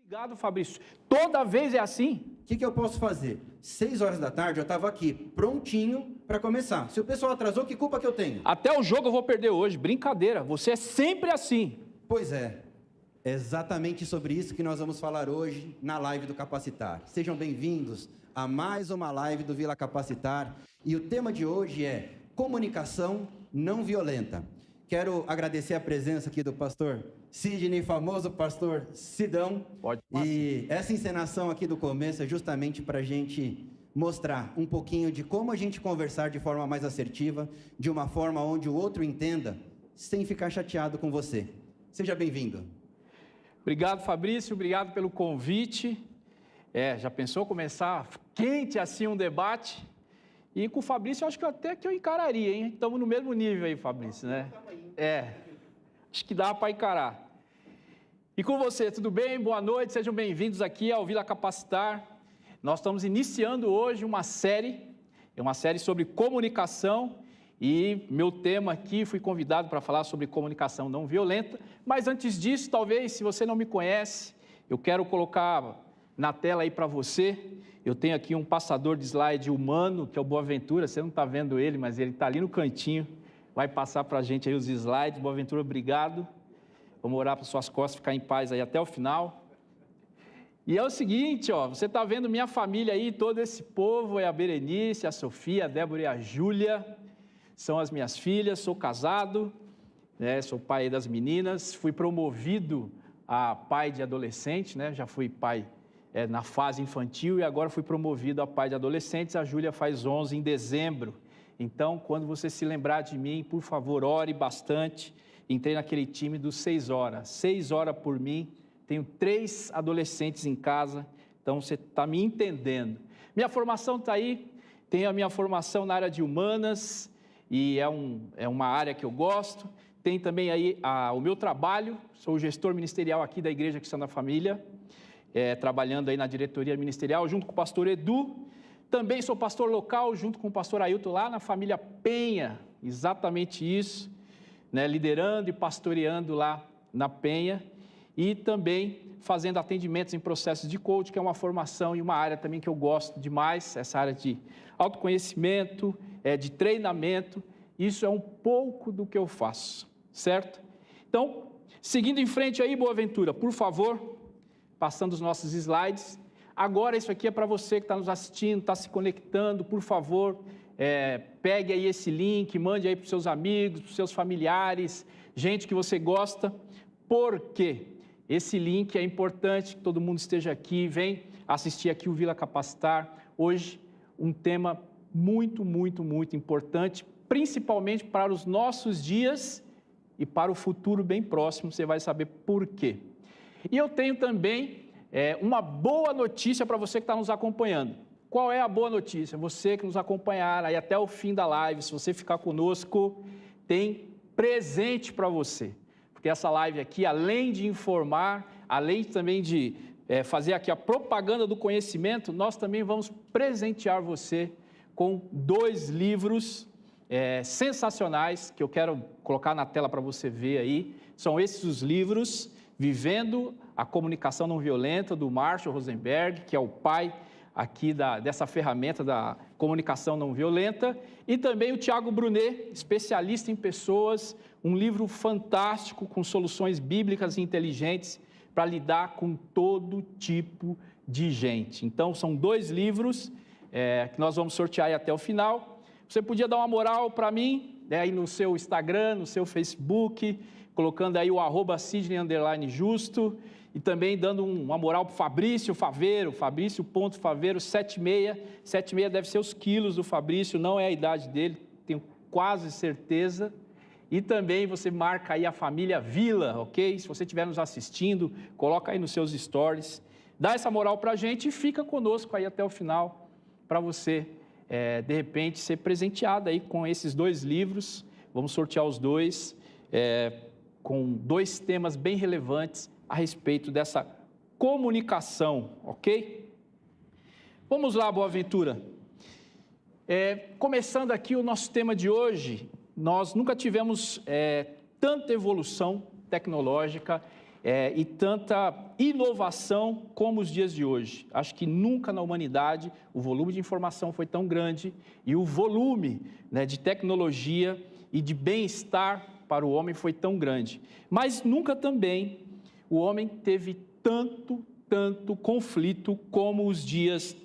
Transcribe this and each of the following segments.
Obrigado, Fabrício. Toda vez é assim? O que eu posso fazer? 6 horas da tarde eu estava aqui, prontinho para começar. Se o pessoal atrasou, que culpa que eu tenho? Até o jogo eu vou perder hoje. Brincadeira, você é sempre assim. Pois é exatamente sobre isso que nós vamos falar hoje na live do Capacitar. Sejam bem-vindos a mais uma live do Vila Capacitar. E o tema de hoje é comunicação não violenta. Quero agradecer a presença aqui do pastor Sidney, famoso pastor Sidão. E essa encenação aqui do começo é justamente para a gente mostrar um pouquinho de como a gente conversar de forma mais assertiva, de uma forma onde o outro entenda, sem ficar chateado com você. Seja bem-vindo. Obrigado, Fabrício, obrigado pelo convite. Já pensou começar quente assim um debate? E com o Fabrício, eu acho que até que eu encararia, hein? Estamos no mesmo nível aí, Fabrício, né? Acho que dá para encarar. E com você, tudo bem? Boa noite, sejam bem-vindos aqui ao Vila Capacitar. Nós estamos iniciando hoje uma série sobre comunicação e meu tema aqui, fui convidado para falar sobre comunicação não violenta, mas antes disso, talvez, se você não me conhece, eu quero colocar na tela aí para você. Eu tenho aqui um passador de slide humano, que é o Boaventura, você não está vendo ele, mas ele está ali no cantinho, vai passar para a gente aí os slides. Boaventura, obrigado. Vamos orar para suas costas ficar em paz aí até o final. E é o seguinte, você está vendo minha família aí, todo esse povo, é a Berenice, a Sofia, a Débora e a Júlia, são as minhas filhas, sou casado, sou pai das meninas, fui promovido a pai de adolescente, já fui pai na fase infantil e agora fui promovido a pai de adolescentes. A Júlia faz 11 em dezembro. Então, quando você se lembrar de mim, por favor, ore bastante. Entrei naquele time dos 6 horas. 6 horas por mim. Tenho 3 adolescentes em casa. Então, você está me entendendo. Minha formação está aí. Tenho a minha formação na área de humanas e é uma área que eu gosto. Tem também aí o meu trabalho. Sou o gestor ministerial aqui da Igreja Cristã da Família. Trabalhando aí na diretoria ministerial, junto com o pastor Edu. Também sou pastor local, junto com o pastor Ailton, lá na família Penha, exatamente isso, liderando e pastoreando lá na Penha. E também fazendo atendimentos em processos de coaching, que é uma formação e uma área também que eu gosto demais, essa área de autoconhecimento, de treinamento. Isso é um pouco do que eu faço, certo? Então, seguindo em frente aí, Boaventura, por favor, passando os nossos slides. Agora isso aqui é para você que está nos assistindo, está se conectando, por favor, pegue aí esse link, mande aí para os seus amigos, para os seus familiares, gente que você gosta, porque esse link é importante que todo mundo esteja aqui, vem assistir aqui o Vila Capacitar. Hoje, um tema muito, muito, muito importante, principalmente para os nossos dias e para o futuro bem próximo, você vai saber por quê. E eu tenho também uma boa notícia para você que está nos acompanhando. Qual é a boa notícia? Você que nos acompanhar aí até o fim da live, se você ficar conosco, tem presente para você. Porque essa live aqui, além de informar, além também de fazer aqui a propaganda do conhecimento, nós também vamos presentear você com 2 livros sensacionais, que eu quero colocar na tela para você ver aí. São esses os livros: Vivendo a Comunicação Não Violenta, do Marshall Rosenberg, que é o pai aqui dessa ferramenta da comunicação não violenta, e também o Tiago Brunet, especialista em pessoas, um livro fantástico com soluções bíblicas e inteligentes para lidar com todo tipo de gente. Então, são 2 livros que nós vamos sortear aí até o final. Você podia dar uma moral para mim, aí no seu Instagram, no seu Facebook, colocando aí o @Sidney_Justo, e também dando uma moral para o Fabrício Faveiro, Fabrício.Faveiro 76, 76 deve ser os quilos do Fabrício, não é a idade dele, tenho quase certeza. E também você marca aí a família Vila, ok? Se você estiver nos assistindo, coloca aí nos seus stories, dá essa moral para a gente e fica conosco aí até o final, para você, de repente, ser presenteado aí com esses 2 livros. Vamos sortear os 2, com 2 temas bem relevantes a respeito dessa comunicação, ok? Vamos lá, Boaventura. Começando aqui o nosso tema de hoje, nós nunca tivemos tanta evolução tecnológica e tanta inovação como os dias de hoje. Acho que nunca na humanidade o volume de informação foi tão grande e o volume, né, de tecnologia e de bem-estar para o homem foi tão grande. Mas nunca também o homem teve tanto conflito como os dias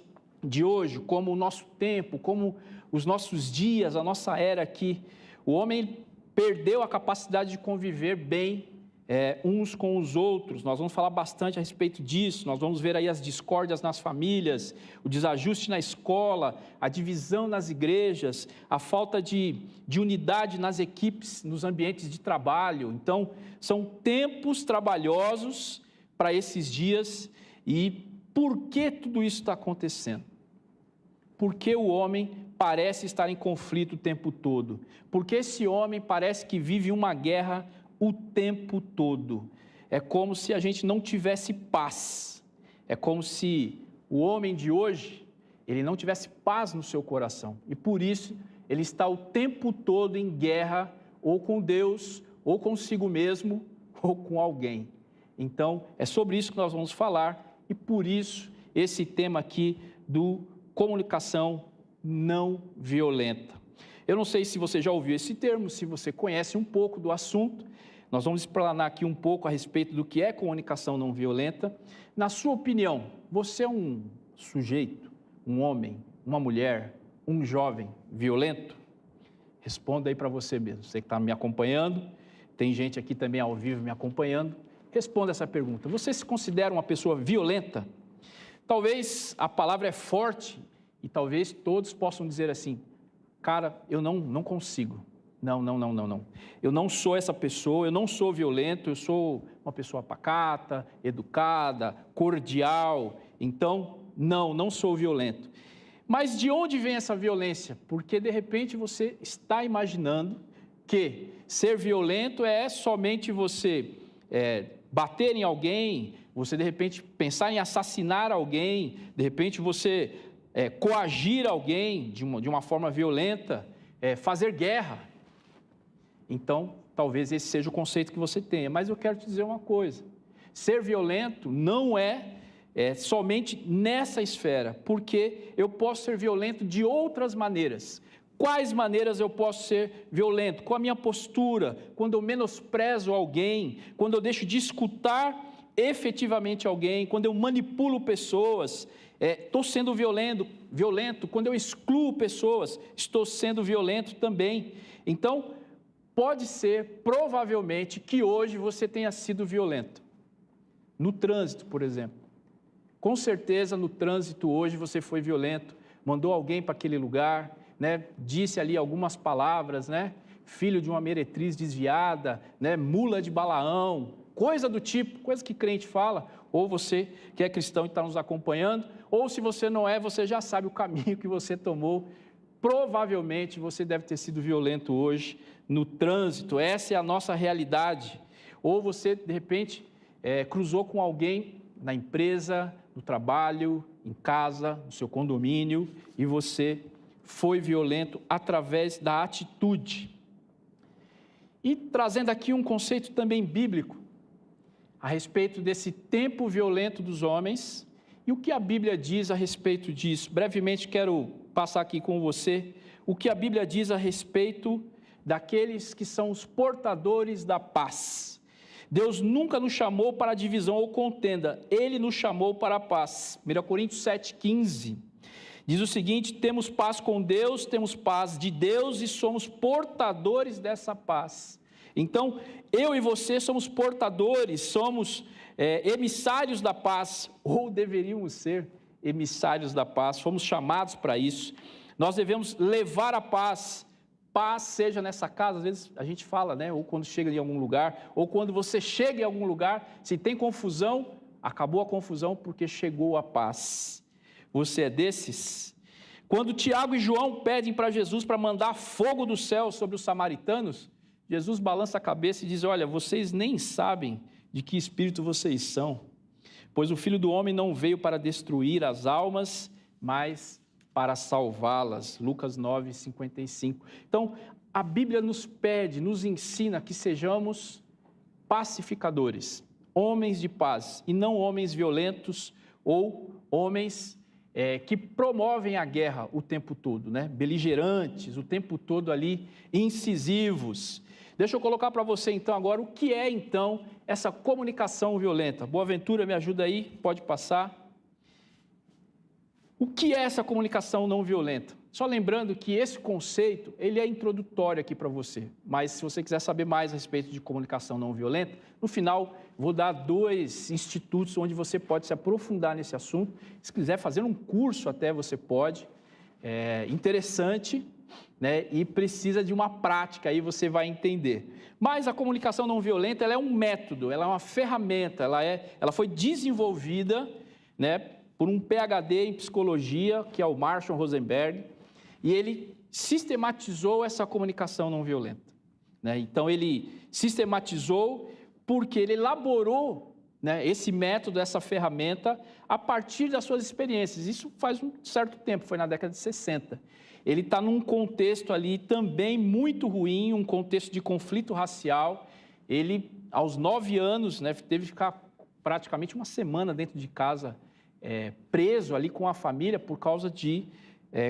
de hoje, como o nosso tempo, como os nossos dias, a nossa era aqui. O homem perdeu a capacidade de conviver bem uns com os outros. Nós vamos falar bastante a respeito disso, nós vamos ver aí as discórdias nas famílias, o desajuste na escola, a divisão nas igrejas, a falta de unidade nas equipes, nos ambientes de trabalho. Então, são tempos trabalhosos para esses dias. E por que tudo isso está acontecendo? Por que o homem parece estar em conflito o tempo todo? Por que esse homem parece que vive uma guerra o tempo todo? É como se a gente não tivesse paz. É como se o homem de hoje, ele não tivesse paz no seu coração. E por isso, ele está o tempo todo em guerra, ou com Deus, ou consigo mesmo, ou com alguém. Então, é sobre isso que nós vamos falar, e por isso, esse tema aqui do comunicação não violenta. Eu não sei se você já ouviu esse termo, se você conhece um pouco do assunto. Nós vamos explanar aqui um pouco a respeito do que é comunicação não violenta. Na sua opinião, você é um sujeito, um homem, uma mulher, um jovem violento? Responda aí para você mesmo. Você que está me acompanhando, tem gente aqui também ao vivo me acompanhando. Responda essa pergunta. Você se considera uma pessoa violenta? Talvez a palavra é forte e talvez todos possam dizer assim: cara, eu não consigo. Não. Eu não sou essa pessoa, eu não sou violento, eu sou uma pessoa pacata, educada, cordial. Então, não sou violento. Mas de onde vem essa violência? Porque de repente você está imaginando que ser violento é somente você bater em alguém, você de repente pensar em assassinar alguém, de repente você coagir alguém de uma forma violenta, fazer guerra. Então, talvez esse seja o conceito que você tenha, mas eu quero te dizer uma coisa: ser violento não é somente nessa esfera, porque eu posso ser violento de outras maneiras. Quais maneiras eu posso ser violento? Com a minha postura, quando eu menosprezo alguém, quando eu deixo de escutar efetivamente alguém, quando eu manipulo pessoas, estou sendo violento, quando eu excluo pessoas, estou sendo violento também. Então, pode ser, provavelmente, que hoje você tenha sido violento. No trânsito, por exemplo. Com certeza, no trânsito hoje você foi violento, mandou alguém para aquele lugar, né? Disse ali algumas palavras, né? Filho de uma meretriz desviada, né? Mula de Balaão, coisa do tipo, coisa que crente fala. Ou você que é cristão e está nos acompanhando, ou se você não é, você já sabe o caminho que você tomou. Provavelmente você deve ter sido violento hoje no trânsito, essa é a nossa realidade. Ou você, de repente, cruzou com alguém na empresa, no trabalho, em casa, no seu condomínio, e você foi violento através da atitude. E trazendo aqui um conceito também bíblico, a respeito desse tempo violento dos homens, e o que a Bíblia diz a respeito disso. Brevemente quero passar aqui com você o que a Bíblia diz a respeito daqueles que são os portadores da paz. Deus nunca nos chamou para divisão ou contenda, Ele nos chamou para a paz. 1 Coríntios 7,15 diz o seguinte: temos paz com Deus, temos paz de Deus e somos portadores dessa paz. Então, eu e você somos portadores, somos emissários da paz, ou deveríamos ser emissários da paz, fomos chamados para isso. Nós devemos levar a paz, seja nessa casa, às vezes a gente fala, né? Ou quando chega em algum lugar, ou quando você chega em algum lugar, se tem confusão, acabou a confusão porque chegou a paz. Você é desses? Quando Tiago e João pedem para Jesus para mandar fogo do céu sobre os samaritanos, Jesus balança a cabeça e diz: olha, vocês nem sabem de que espírito vocês são, pois o Filho do Homem não veio para destruir as almas, mas para salvá-las. Lucas 9:55. Então, a Bíblia nos pede, nos ensina que sejamos pacificadores, homens de paz, e não homens violentos ou homens que promovem a guerra o tempo todo, né? Beligerantes, o tempo todo ali, incisivos. Deixa eu colocar para você, então, agora, o que é, então, essa comunicação violenta. Boaventura, me ajuda aí, pode passar. O que é essa comunicação não violenta? Só lembrando que esse conceito, ele é introdutório aqui para você, mas se você quiser saber mais a respeito de comunicação não violenta, no final vou dar 2 institutos onde você pode se aprofundar nesse assunto. Se quiser fazer um curso até, você pode. É interessante, né? E precisa de uma prática, aí você vai entender. Mas a comunicação não violenta, ela é um método, ela é uma ferramenta, ela foi desenvolvida, né, por um PhD em psicologia, que é o Marshall Rosenberg, e ele sistematizou essa comunicação não violenta, né? Então, ele sistematizou porque ele elaborou, né, esse método, essa ferramenta, a partir das suas experiências. Isso faz um certo tempo, foi na década de 60. Ele está num contexto ali também muito ruim, um contexto de conflito racial. Ele, aos 9 anos, né, teve que ficar praticamente uma semana dentro de casa, preso ali com a família por causa de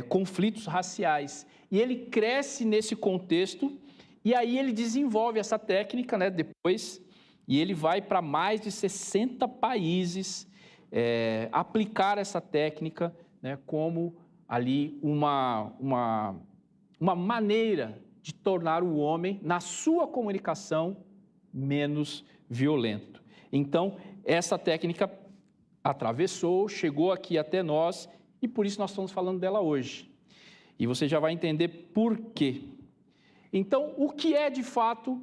conflitos raciais. E ele cresce nesse contexto, e aí ele desenvolve essa técnica, né, depois, e ele vai para mais de 60 países aplicar essa técnica, né, como ali uma maneira de tornar o homem, na sua comunicação, menos violento. Então, essa técnica atravessou, chegou aqui até nós, e por isso nós estamos falando dela hoje. E você já vai entender por quê. Então, o que é de fato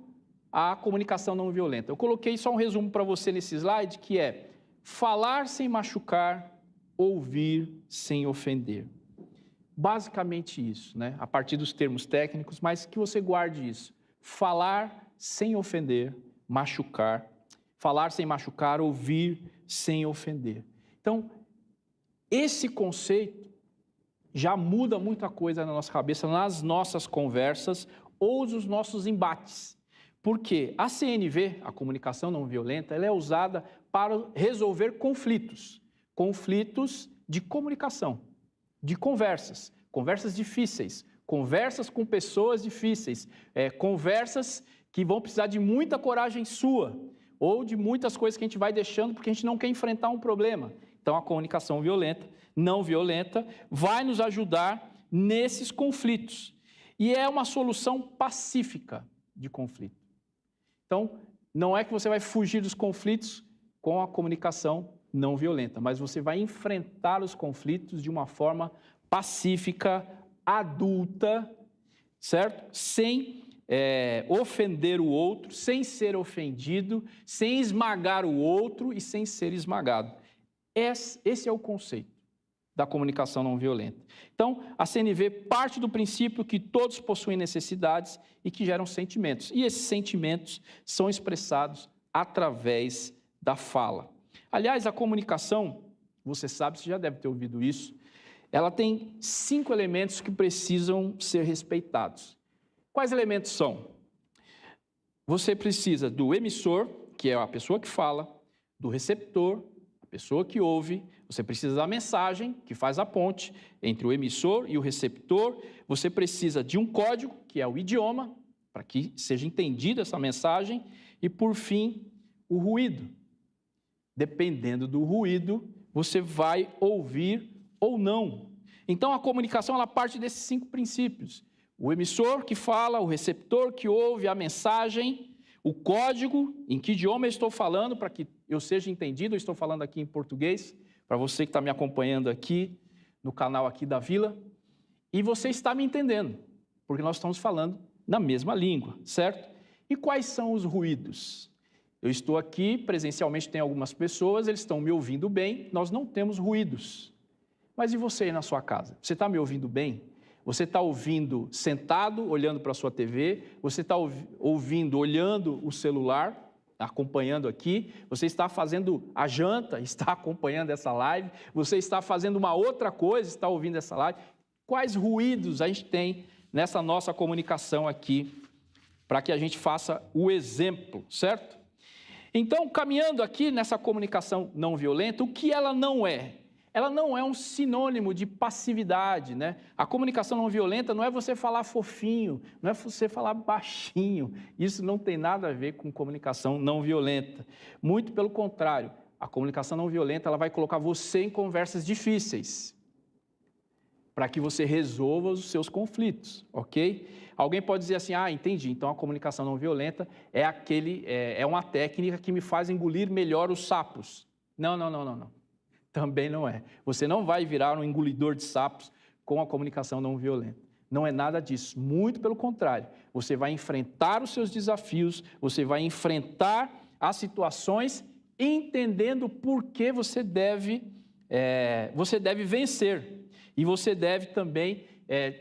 a comunicação não violenta? Eu coloquei só um resumo para você nesse slide, que é falar sem machucar, ouvir sem ofender. Basicamente isso, né? A partir dos termos técnicos, mas que você guarde isso. Falar sem ofender, machucar. Falar sem machucar, ouvir sem ofender. Então, esse conceito já muda muita coisa na nossa cabeça, nas nossas conversas ou nos nossos embates. Porque a CNV, a comunicação não violenta, ela é usada para resolver conflitos. Conflitos de comunicação, de conversas difíceis, conversas com pessoas difíceis, conversas que vão precisar de muita coragem sua, ou de muitas coisas que a gente vai deixando porque a gente não quer enfrentar um problema. Então, a comunicação violenta, não violenta, vai nos ajudar nesses conflitos. E é uma solução pacífica de conflito. Então, não é que você vai fugir dos conflitos com a comunicação não violenta, mas você vai enfrentar os conflitos de uma forma pacífica, adulta, certo? Sem ofender o outro, sem ser ofendido, sem esmagar o outro e sem ser esmagado. Esse é o conceito da comunicação não violenta. Então, a CNV parte do princípio que todos possuem necessidades e que geram sentimentos. E esses sentimentos são expressados através da fala. Aliás, a comunicação, você sabe, você já deve ter ouvido isso, ela tem 5 elementos que precisam ser respeitados. Quais elementos são? Você precisa do emissor, que é a pessoa que fala, do receptor, a pessoa que ouve, você precisa da mensagem, que faz a ponte entre o emissor e o receptor, você precisa de um código, que é o idioma, para que seja entendida essa mensagem, e, por fim, o ruído. Dependendo do ruído, você vai ouvir ou não. Então, a comunicação ela parte desses 5 princípios. O emissor que fala, o receptor que ouve a mensagem, o código, em que idioma eu estou falando, para que eu seja entendido, eu estou falando aqui em português, para você que está me acompanhando aqui no canal aqui da Vila, e você está me entendendo, porque nós estamos falando na mesma língua, certo? E quais são os ruídos? Eu estou aqui, presencialmente tem algumas pessoas, eles estão me ouvindo bem, nós não temos ruídos. Mas e você aí na sua casa? Você está me ouvindo bem? Você está ouvindo sentado, olhando para a sua TV? Você está ouvindo, olhando o celular, acompanhando aqui? Você está fazendo a janta, está acompanhando essa live? Você está fazendo uma outra coisa, está ouvindo essa live? Quais ruídos a gente tem nessa nossa comunicação aqui, para que a gente faça o exemplo, certo? Então, caminhando aqui nessa comunicação não violenta, o que ela não é? Ela não é um sinônimo de passividade, né? A comunicação não violenta não é você falar fofinho, não é você falar baixinho. Isso não tem nada a ver com comunicação não violenta. Muito pelo contrário, a comunicação não violenta ela vai colocar você em conversas difíceis para que você resolva os seus conflitos, ok? Alguém pode dizer assim, entendi, então a comunicação não violenta é uma técnica que me faz engolir melhor os sapos. Não. Também não é. Você não vai virar um engolidor de sapos com a comunicação não violenta. Não é nada disso. Muito pelo contrário. Você vai enfrentar os seus desafios, você vai enfrentar as situações entendendo por que você deve vencer. E você deve também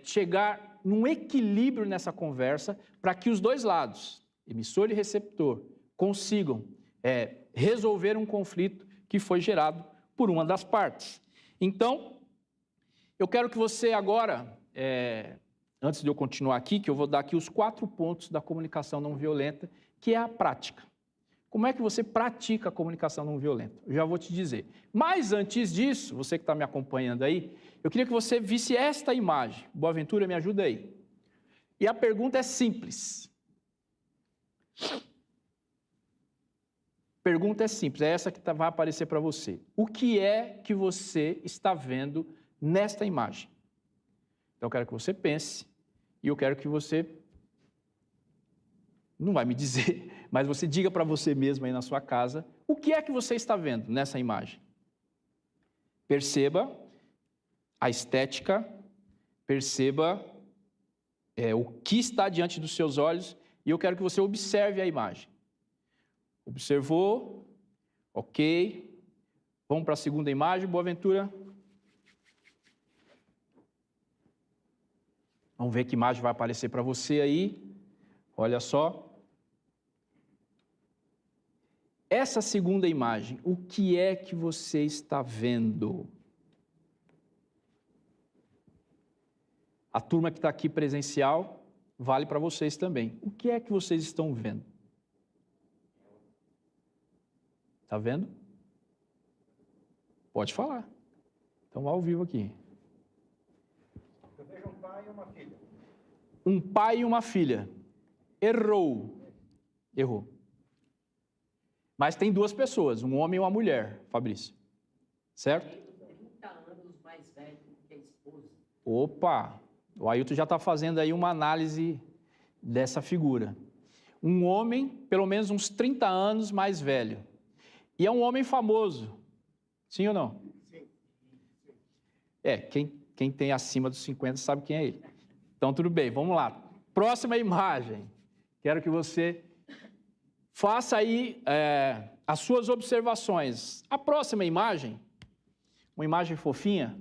chegar num equilíbrio nessa conversa para que os dois lados, emissor e receptor, consigam resolver um conflito que foi gerado por uma das partes. Então, eu quero que você agora, antes de eu continuar aqui, que eu vou dar aqui os 4 pontos da comunicação não violenta, que é a prática. Como é que você pratica a comunicação não violenta? Eu já vou te dizer. Mas antes disso, você que está me acompanhando aí, eu queria que você visse esta imagem. Boaventura, me ajuda aí. E a pergunta é simples. Pergunta é simples, é essa que vai aparecer para você. O que é que você está vendo nesta imagem? Então, eu quero que você pense e eu quero que você, não vai me dizer, mas você diga para você mesmo aí na sua casa, o que é que você está vendo nessa imagem? Perceba a estética, perceba o que está diante dos seus olhos e eu quero que você observe a imagem. Observou? Ok. Vamos para a segunda imagem, Boaventura. Vamos ver que imagem vai aparecer para você aí. Olha só. Essa segunda imagem, o que é que você está vendo? A turma que está aqui presencial, vale para vocês também. O que é que vocês estão vendo? Está vendo? Pode falar. Então, ao vivo aqui. Eu vejo um pai e uma filha. Um pai e uma filha. Errou. Mas tem 2 pessoas, um homem e uma mulher, Fabrício. Certo? 30 anos mais velho que a esposa. Opa! O Ailton já está fazendo aí uma análise dessa figura. Um homem, pelo menos uns 30 anos mais velho. E é um homem famoso. Sim ou não? Sim. Quem tem acima dos 50 sabe quem é ele. Então, tudo bem, vamos lá. Próxima imagem. Quero que você faça aí as suas observações. A próxima imagem, uma imagem fofinha.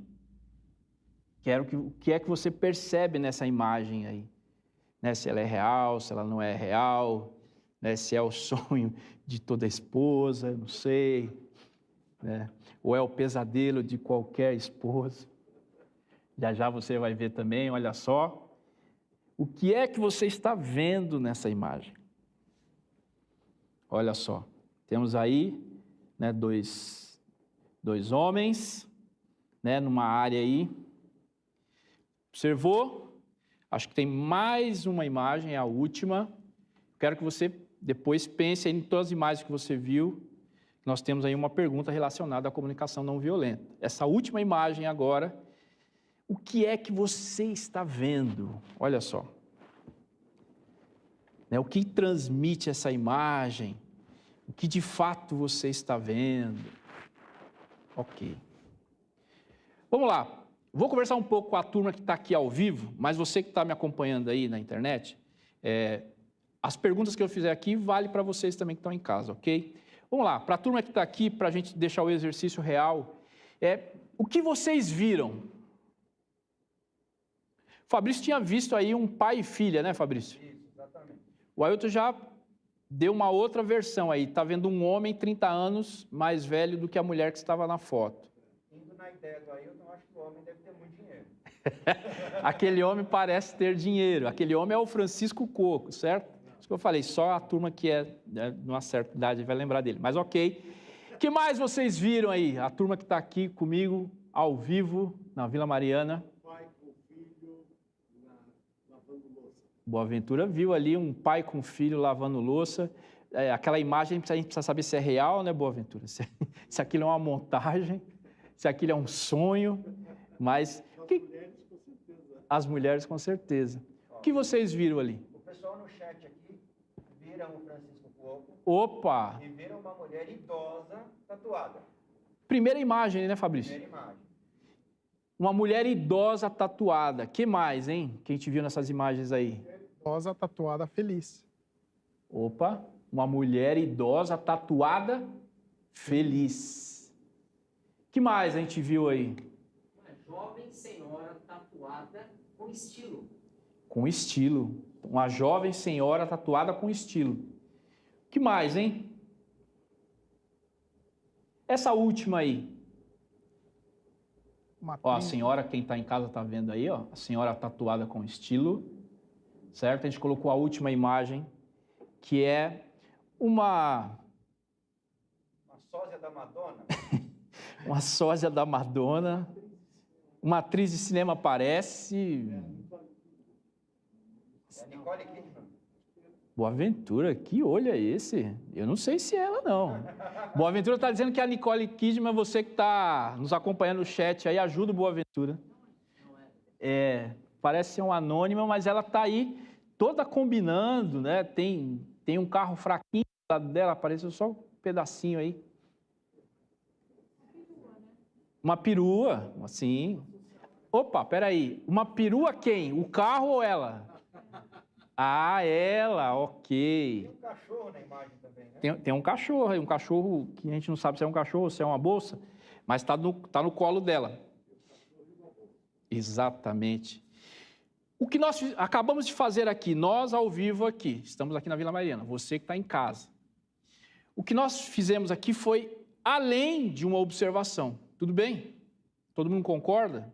O que é que você percebe nessa imagem aí? Né? Se ela é real, se ela não é real, né? Se é o sonho de toda esposa, não sei, né? Ou é o pesadelo de qualquer esposa. Já você vai ver também, olha só. O que é que você está vendo nessa imagem? Olha só, temos aí, né, dois homens, né, numa área aí. Observou? Acho que tem mais uma imagem, é a última. Quero que você depois pense aí em todas as imagens que você viu. Nós temos aí uma pergunta relacionada à comunicação não violenta. Essa última imagem agora, o que é que você está vendo? Olha só. Né, o que transmite essa imagem? O que de fato você está vendo? Ok. Vamos lá. Vou conversar um pouco com a turma que está aqui ao vivo, mas você que está me acompanhando aí na internet, as perguntas que eu fizer aqui valem para vocês também que estão em casa, ok? Vamos lá, para a turma que está aqui, para a gente deixar o exercício real, o que vocês viram? O Fabrício tinha visto aí um pai e filha, né, Fabrício? Isso, exatamente. O Ailton já deu uma outra versão aí, está vendo um homem 30 anos mais velho do que a mulher que estava na foto. Indo na ideia do Ailton, acho que o homem deve ter muito dinheiro. Aquele homem parece ter dinheiro, aquele homem é o Francisco Coco, certo? Isso que eu falei, só a turma que é de uma certa idade vai lembrar dele. Mas ok. O que mais vocês viram aí? A turma que está aqui comigo, ao vivo, na Vila Mariana. Pai com filho lavando louça. Boaventura viu ali um pai com filho lavando louça. Aquela imagem, a gente precisa saber se é real, né, Boaventura? Se aquilo é uma montagem, se aquilo é um sonho. Mas as mulheres, com certeza. O que vocês viram ali? O pessoal no chat aqui viram o Francisco Cuoco Opa! e viram uma mulher idosa tatuada. Primeira imagem, né, Fabrício? Primeira imagem. Uma mulher idosa tatuada. Que mais, hein? Que a gente viu nessas imagens aí? Rosa tatuada feliz. Opa! Uma mulher idosa tatuada feliz. Que mais a gente viu aí? Uma jovem senhora tatuada com estilo. Com estilo. Uma jovem senhora tatuada com estilo. Que mais, hein? Essa última aí. Uma Ó, a atriz. senhora, quem está em casa está vendo aí, ó. A senhora tatuada com estilo. Certo? A gente colocou a última imagem, que é uma sósia da Madonna. uma sósia da Madonna. Uma atriz de cinema parece. É a Nicole Kidman. Boaventura, que olho é esse? Eu não sei se é ela, não. Boaventura está dizendo que é a Nicole Kidman, você que está nos acompanhando no chat aí, ajuda o Boaventura. Parece ser uma anônima, mas ela está aí toda combinando, né? Tem um carro fraquinho do lado dela, apareceu só um pedacinho aí. Uma perua, assim. Opa, peraí. Uma perua quem? O carro ou ela? Ah, ela, ok. Tem um cachorro na imagem também, né? Tem um cachorro aí, um cachorro que a gente não sabe se é um cachorro ou se é uma bolsa, mas está no colo dela. Exatamente. O que nós acabamos de fazer aqui, nós ao vivo aqui, estamos aqui na Vila Mariana, você que está em casa. O que nós fizemos aqui foi além de uma observação, tudo bem? Todo mundo concorda?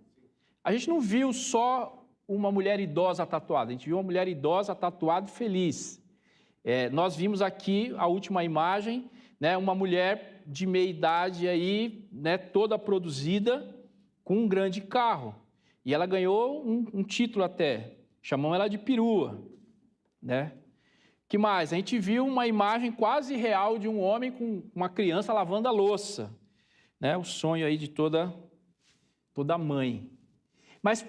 A gente não viu só uma mulher idosa tatuada, a gente viu uma mulher idosa tatuada e feliz. Nós vimos aqui a última imagem, né, uma mulher de meia idade aí, né, toda produzida, com um grande carro. E ela ganhou um título até, chamamos ela de perua, né? Que mais? A gente viu uma imagem quase real de um homem com uma criança lavando a louça, né? O sonho aí de toda mãe. Mas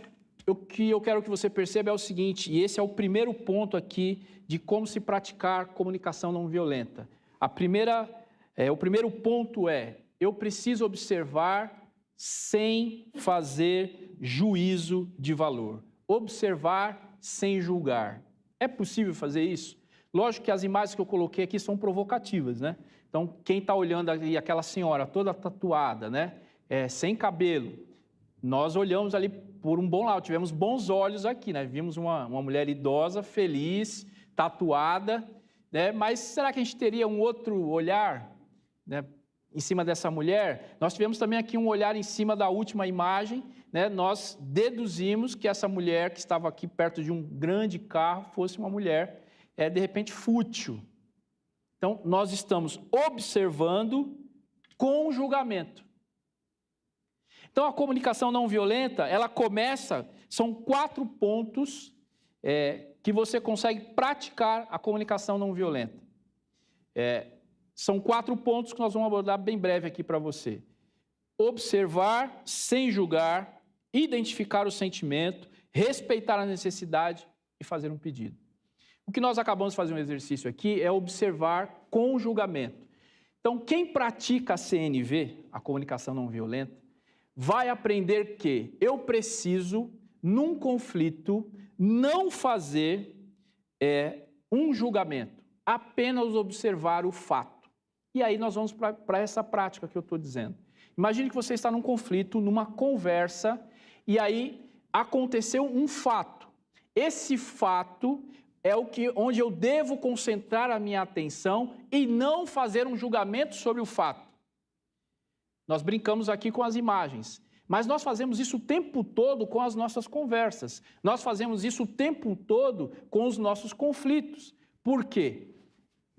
o que eu quero que você perceba é o seguinte, e esse é o primeiro ponto aqui de como se praticar comunicação não violenta. O primeiro ponto é, eu preciso observar sem fazer juízo de valor. Observar sem julgar. É possível fazer isso? Lógico que as imagens que eu coloquei aqui são provocativas, né? Então, quem está olhando ali, aquela senhora toda tatuada, né? Sem cabelo, nós olhamos ali por um bom lado, tivemos bons olhos aqui, né? Vimos uma mulher idosa, feliz, tatuada, né? Mas será que a gente teria um outro olhar, né, em cima dessa mulher? Nós tivemos também aqui um olhar em cima da última imagem, né? Nós deduzimos que essa mulher que estava aqui perto de um grande carro fosse uma mulher, de repente, fútil. Então, nós estamos observando com julgamento. Então, a comunicação não violenta, ela começa, são 4 pontos que você consegue praticar a comunicação não violenta. São 4 pontos que nós vamos abordar bem breve aqui para você. Observar sem julgar, identificar o sentimento, respeitar a necessidade e fazer um pedido. O que nós acabamos de fazer um exercício aqui é observar com julgamento. Então, quem pratica a CNV, a comunicação não violenta, vai aprender que eu preciso, num conflito, não fazer um julgamento, apenas observar o fato. E aí nós vamos para essa prática que eu estou dizendo. Imagine que você está num conflito, numa conversa, e aí aconteceu um fato. Esse fato é onde eu devo concentrar a minha atenção e não fazer um julgamento sobre o fato. Nós brincamos aqui com as imagens, mas nós fazemos isso o tempo todo com as nossas conversas. Nós fazemos isso o tempo todo com os nossos conflitos. Por quê?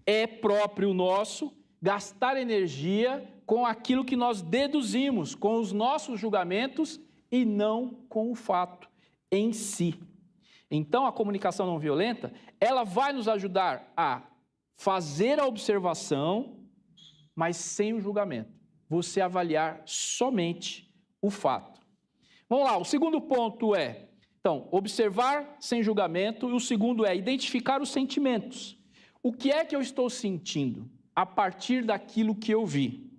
É próprio nosso gastar energia com aquilo que nós deduzimos, com os nossos julgamentos e não com o fato em si. Então, a comunicação não violenta, ela vai nos ajudar a fazer a observação, mas sem o julgamento. Você avaliar somente o fato. Vamos lá, o segundo ponto é, então, observar sem julgamento, e o segundo é identificar os sentimentos. O que é que eu estou sentindo a partir daquilo que eu vi?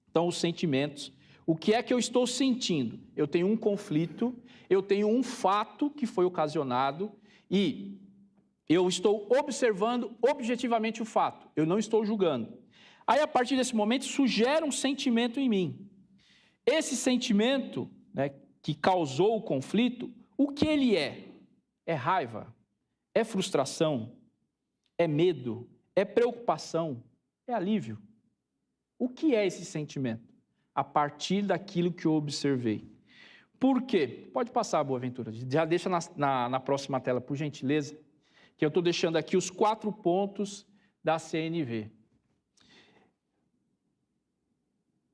Então, os sentimentos. O que é que eu estou sentindo? Eu tenho um conflito, eu tenho um fato que foi ocasionado e eu estou observando objetivamente o fato, eu não estou julgando. Aí, a partir desse momento, sugere um sentimento em mim. Esse sentimento, né, que causou o conflito, o que ele é? É raiva? É frustração? É medo? É preocupação? É alívio? O que é esse sentimento? A partir daquilo que eu observei. Por quê? Pode passar, Boaventura. Já deixa na próxima tela, por gentileza, que eu estou deixando aqui os 4 pontos da CNV.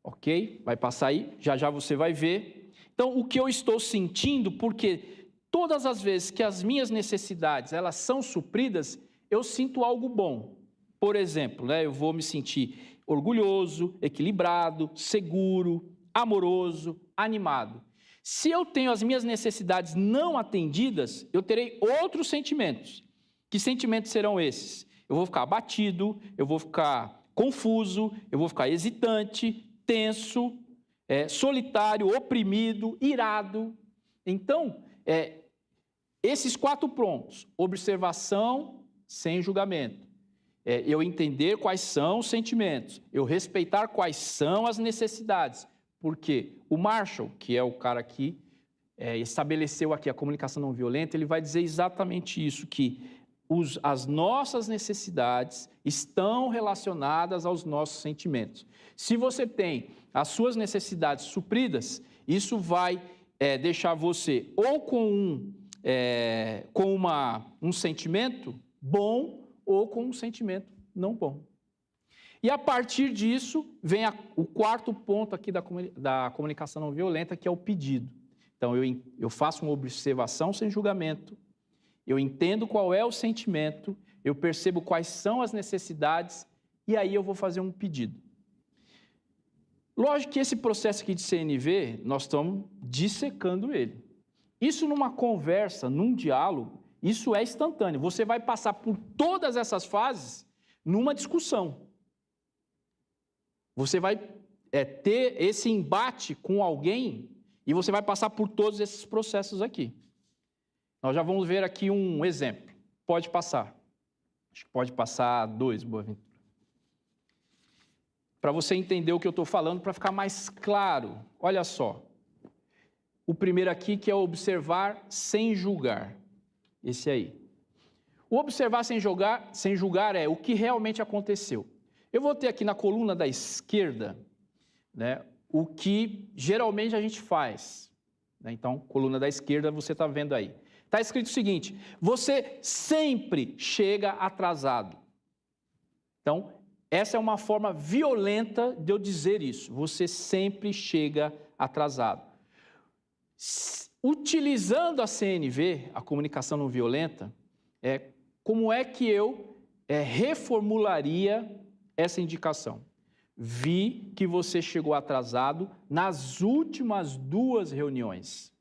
Ok? Vai passar aí, já já você vai ver. Então, o que eu estou sentindo, porque todas as vezes que as minhas necessidades elas são supridas, eu sinto algo bom. Por exemplo, né, eu vou me sentir orgulhoso, equilibrado, seguro, amoroso, animado. Se eu tenho as minhas necessidades não atendidas, eu terei outros sentimentos. Que sentimentos serão esses? Eu vou ficar abatido, eu vou ficar confuso, eu vou ficar hesitante, tenso, solitário, oprimido, irado. Então, esses 4 pontos, observação sem julgamento, eu entender quais são os sentimentos, eu respeitar quais são as necessidades, porque o Marshall, que é o cara que estabeleceu aqui a comunicação não violenta, ele vai dizer exatamente isso, que as nossas necessidades estão relacionadas aos nossos sentimentos. Se você tem as suas necessidades supridas, isso vai deixar você ou com um sentimento bom ou com um sentimento não bom. E a partir disso, vem o 4º ponto aqui da comunicação não violenta, que é o pedido. Então, eu faço uma observação sem julgamento, eu entendo qual é o sentimento, eu percebo quais são as necessidades e aí eu vou fazer um pedido. Lógico que esse processo aqui de CNV, nós estamos dissecando ele. Isso numa conversa, num diálogo, isso é instantâneo. Você vai passar por todas essas fases numa discussão. Você vai ter esse embate com alguém e você vai passar por todos esses processos aqui. Nós já vamos ver aqui um exemplo. Pode passar. Acho que pode passar 2, Boaventura. Para você entender o que eu estou falando, para ficar mais claro. Olha só. O primeiro aqui que é observar sem julgar. Esse aí. O observar sem julgar é o que realmente aconteceu. Eu vou ter aqui na coluna da esquerda, né, o que geralmente a gente faz. Né? Então, coluna da esquerda, você está vendo aí. Está escrito o seguinte: você sempre chega atrasado. Então, essa é uma forma violenta de eu dizer isso. Você sempre chega atrasado. Utilizando a CNV, a comunicação não violenta, como é que eu reformularia essa indicação? Vi que você chegou atrasado nas últimas 2 reuniões.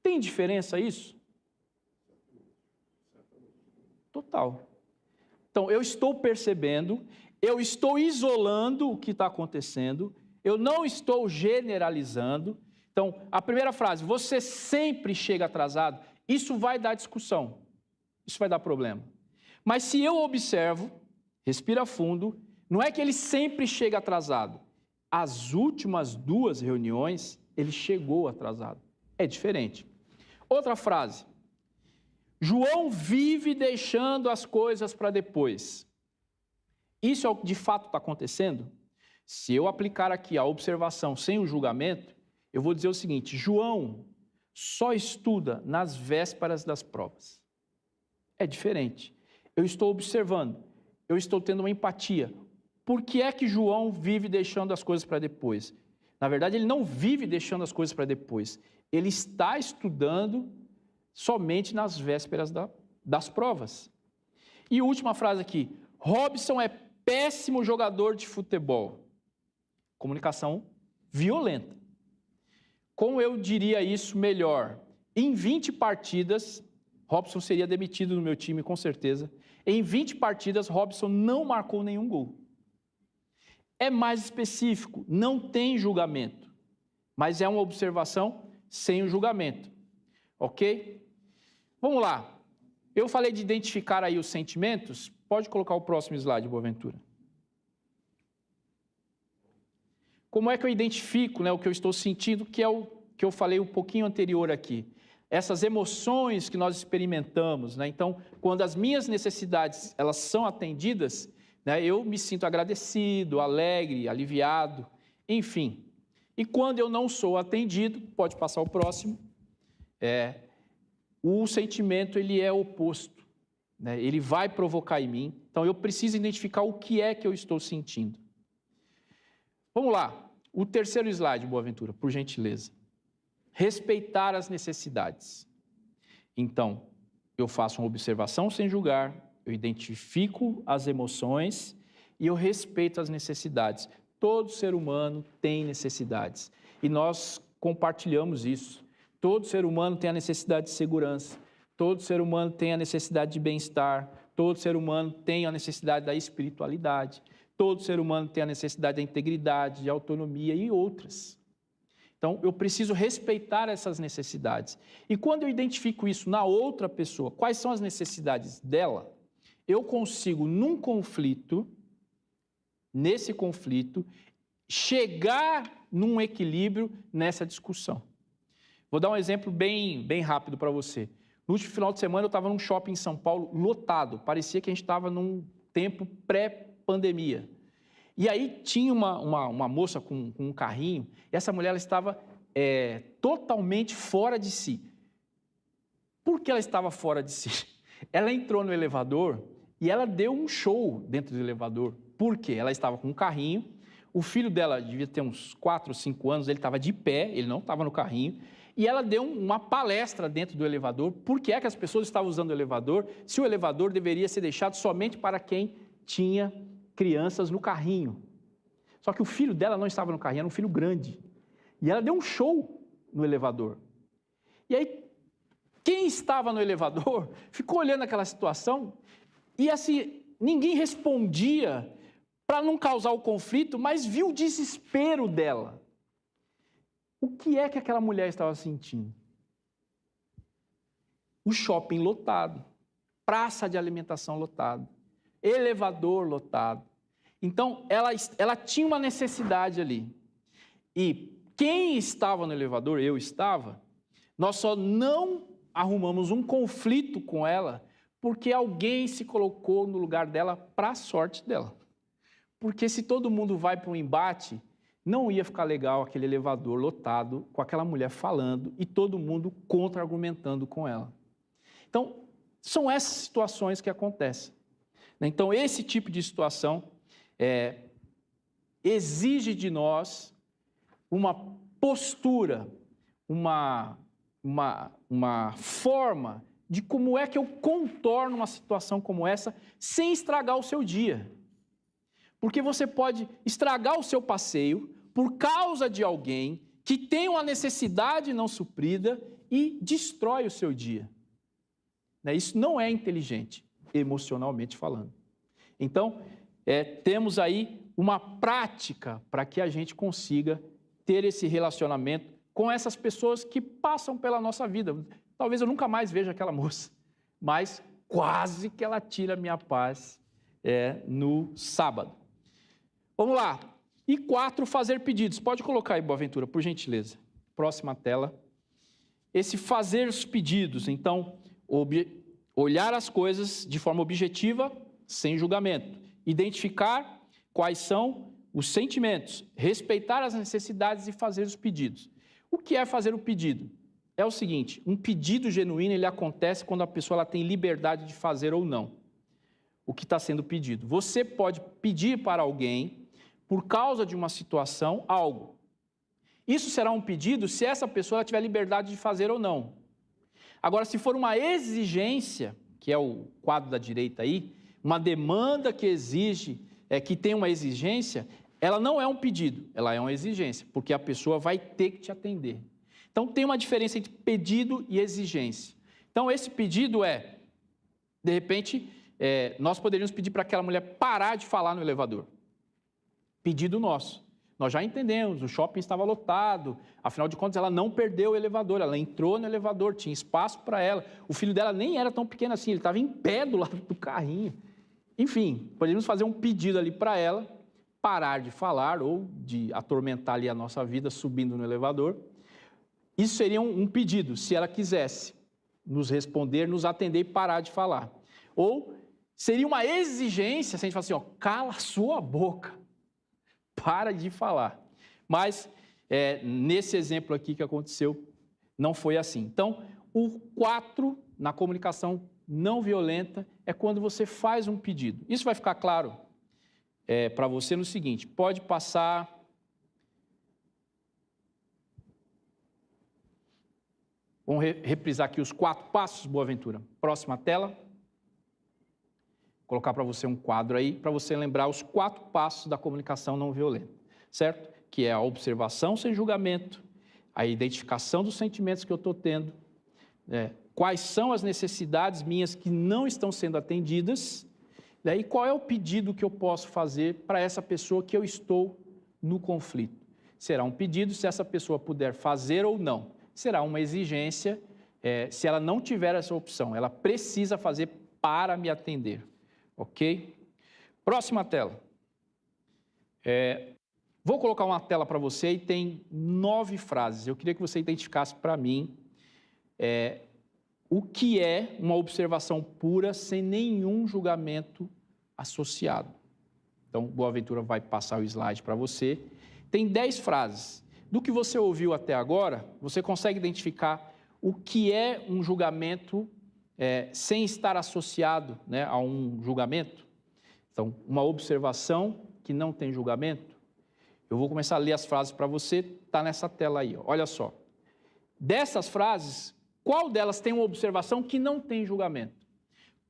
Tem diferença isso? Total. Então, eu estou percebendo, eu estou isolando o que está acontecendo, eu não estou generalizando. Então, a primeira frase, você sempre chega atrasado, isso vai dar discussão, isso vai dar problema. Mas se eu observo, respira fundo, não é que ele sempre chega atrasado. As últimas 2 reuniões, ele chegou atrasado. É diferente. Outra frase. João vive deixando as coisas para depois. Isso é o que de fato está acontecendo? Se eu aplicar aqui a observação sem o julgamento, eu vou dizer o seguinte: João só estuda nas vésperas das provas. É diferente. Eu estou observando. eu estou tendo uma empatia. Por que é que João vive deixando as coisas para depois? Na verdade, ele não vive deixando as coisas para depois. Ele está estudando somente nas vésperas das provas. E última frase aqui. Robson é péssimo jogador de futebol. Comunicação violenta. Como eu diria isso melhor? Em 20 partidas, Robson seria demitido no meu time, com certeza. Em 20 partidas, Robson não marcou nenhum gol. É mais específico, não tem julgamento, mas é uma observação sem o julgamento, ok? Vamos lá. Eu falei de identificar aí os sentimentos. Pode colocar o próximo slide, Boaventura. Como é que eu identifico, o que eu estou sentindo, que é o que eu falei um pouquinho anterior aqui? Essas emoções que nós experimentamos, Então, quando as minhas necessidades elas são atendidas, eu me sinto agradecido, alegre, aliviado, enfim. E quando eu não sou atendido, pode passar o próximo, o sentimento ele é oposto, ele vai provocar em mim. Então, eu preciso identificar o que é que eu estou sentindo. Vamos lá, o terceiro slide, Boaventura, por gentileza. Respeitar as necessidades. Então, eu faço uma observação sem julgar, eu identifico as emoções e eu respeito as necessidades. Todo ser humano tem necessidades e nós compartilhamos isso. Todo ser humano tem a necessidade de segurança, todo ser humano tem a necessidade de bem-estar, todo ser humano tem a necessidade da espiritualidade, todo ser humano tem a necessidade da integridade, de autonomia e outras. Então, eu preciso respeitar essas necessidades. E quando eu identifico isso na outra pessoa, quais são as necessidades dela, eu consigo, nesse conflito, chegar num equilíbrio nessa discussão. Vou dar um exemplo bem rápido para você. No último final de semana, eu estava num shopping em São Paulo, lotado. Parecia que a gente estava num tempo pré-pandemia. E aí tinha uma moça com um carrinho, e essa mulher ela estava totalmente fora de si. Por que ela estava fora de si? Ela entrou no elevador e ela deu um show dentro do elevador. Por quê? Ela estava com um carrinho, o filho dela devia ter uns 4 ou 5 anos, ele estava de pé, ele não estava no carrinho, e ela deu uma palestra dentro do elevador. Por que é que as pessoas estavam usando o elevador, se o elevador deveria ser deixado somente para quem tinha crianças no carrinho? Só que o filho dela não estava no carrinho, era um filho grande. E ela deu um show no elevador. E aí, quem estava no elevador ficou olhando aquela situação e assim, ninguém respondia para não causar o conflito, mas viu o desespero dela. O que é que aquela mulher estava sentindo? O shopping lotado, praça de alimentação lotada, elevador lotado. Então, ela tinha uma necessidade ali. E quem estava no elevador, eu estava, nós só não arrumamos um conflito com ela porque alguém se colocou no lugar dela para a sorte dela. Porque se todo mundo vai para um embate, não ia ficar legal aquele elevador lotado com aquela mulher falando e todo mundo contra-argumentando com ela. Então, são essas situações que acontecem. Então, esse tipo de situação exige de nós uma postura, uma forma de como é que eu contorno uma situação como essa sem estragar o seu dia. Porque você pode estragar o seu passeio por causa de alguém que tem uma necessidade não suprida e destrói o seu dia. Isso não é inteligente, emocionalmente falando. Então, temos aí uma prática para que a gente consiga ter esse relacionamento com essas pessoas que passam pela nossa vida. Talvez eu nunca mais veja aquela moça, mas quase que ela tira a minha paz no sábado. Vamos lá. E 4, fazer pedidos. Pode colocar aí, Boaventura, por gentileza. Próxima tela. Esse fazer os pedidos. Então, olhar as coisas de forma objetiva, sem julgamento. Identificar quais são os sentimentos. Respeitar as necessidades e fazer os pedidos. O que é fazer o pedido? É o seguinte, um pedido genuíno ele acontece quando a pessoa ela tem liberdade de fazer ou não. o que está sendo pedido. Você pode pedir para alguém, por causa de uma situação, algo. Isso será um pedido se essa pessoa tiver liberdade de fazer ou não. Agora, se for uma exigência, que é o quadro da direita aí, uma demanda que exige, que tem uma exigência, ela não é um pedido, ela é uma exigência, porque a pessoa vai ter que te atender. Então, tem uma diferença entre pedido e exigência. Então, esse pedido é, de repente, nós poderíamos pedir para aquela mulher parar de falar no elevador. Pedido nosso. Nós já entendemos, o shopping estava lotado, afinal de contas ela não perdeu o elevador, ela entrou no elevador, tinha espaço para ela. O filho dela nem era tão pequeno assim, ele estava em pé do lado do carrinho. Enfim, poderíamos fazer um pedido ali para ela, parar de falar ou de atormentar ali a nossa vida subindo no elevador. Isso seria um pedido, se ela quisesse nos responder, nos atender e parar de falar. Ou seria uma exigência, se a gente fala assim, ó, cala a sua boca, para de falar. Mas, nesse exemplo aqui que aconteceu, não foi assim. Então, o 4 na comunicação não violenta é quando você faz um pedido. Isso vai ficar claro para você no seguinte, pode passar... Vamos reprisar aqui os 4 passos, Boaventura. Próxima tela. Vou colocar para você um quadro aí, para você lembrar os 4 passos da comunicação não violenta, certo? Que é a observação sem julgamento, a identificação dos sentimentos que eu estou tendo, quais são as necessidades minhas que não estão sendo atendidas, e qual é o pedido que eu posso fazer para essa pessoa que eu estou no conflito. Será um pedido se essa pessoa puder fazer ou não. Será uma exigência se ela não tiver essa opção. Ela precisa fazer para me atender. Ok? Próxima tela. Vou colocar uma tela para você e tem 9 frases. Eu queria que você identificasse para mim o que é uma observação pura sem nenhum julgamento associado. Então, Boaventura vai passar o slide para você. Tem 10 frases. Do que você ouviu até agora, você consegue identificar o que é um julgamento sem estar associado, né, a um julgamento? Então, uma observação que não tem julgamento. Eu vou começar a ler as frases para você, está nessa tela aí, ó. Olha só. Dessas frases, qual delas tem uma observação que não tem julgamento?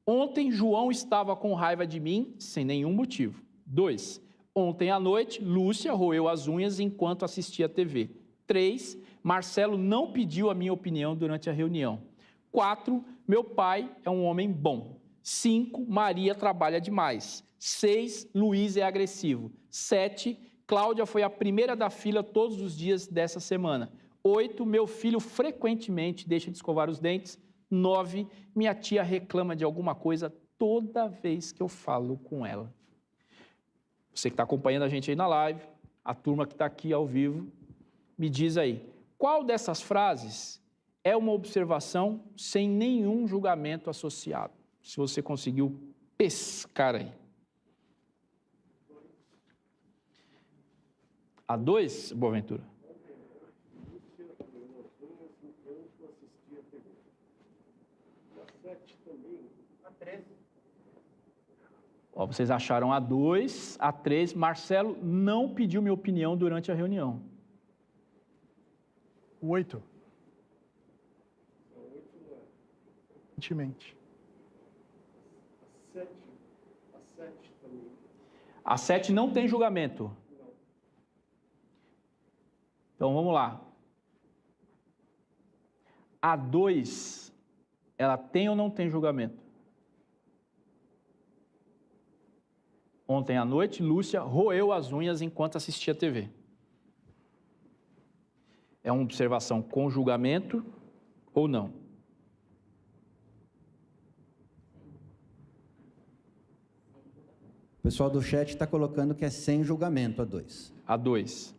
Ontem, João estava com raiva de mim sem nenhum motivo. 2. Ontem à noite, Lúcia roeu as unhas enquanto assistia a TV. 3. Marcelo não pediu a minha opinião durante a reunião. 4. Meu pai é um homem bom. 5. Maria trabalha demais. 6. Luiz é agressivo. 7. Cláudia foi a primeira da fila todos os dias dessa semana. 8. Meu filho frequentemente deixa de escovar os dentes. 9. Minha tia reclama de alguma coisa toda vez que eu falo com ela. Você que está acompanhando a gente aí na live, a turma que está aqui ao vivo, me diz aí, qual dessas frases é uma observação sem nenhum julgamento associado? Se você conseguiu pescar aí. A 2, Boaventura? Ó, vocês acharam a 2, a 3. Marcelo não pediu minha opinião durante a reunião. 8. Frequentemente. A 7 também. A 7 não tem julgamento. Não. Então vamos lá. A 2, ela tem ou não tem julgamento? Ontem à noite, Lúcia roeu as unhas enquanto assistia a TV. É uma observação com julgamento ou não? O pessoal do chat está colocando que é sem julgamento a 2. A 2.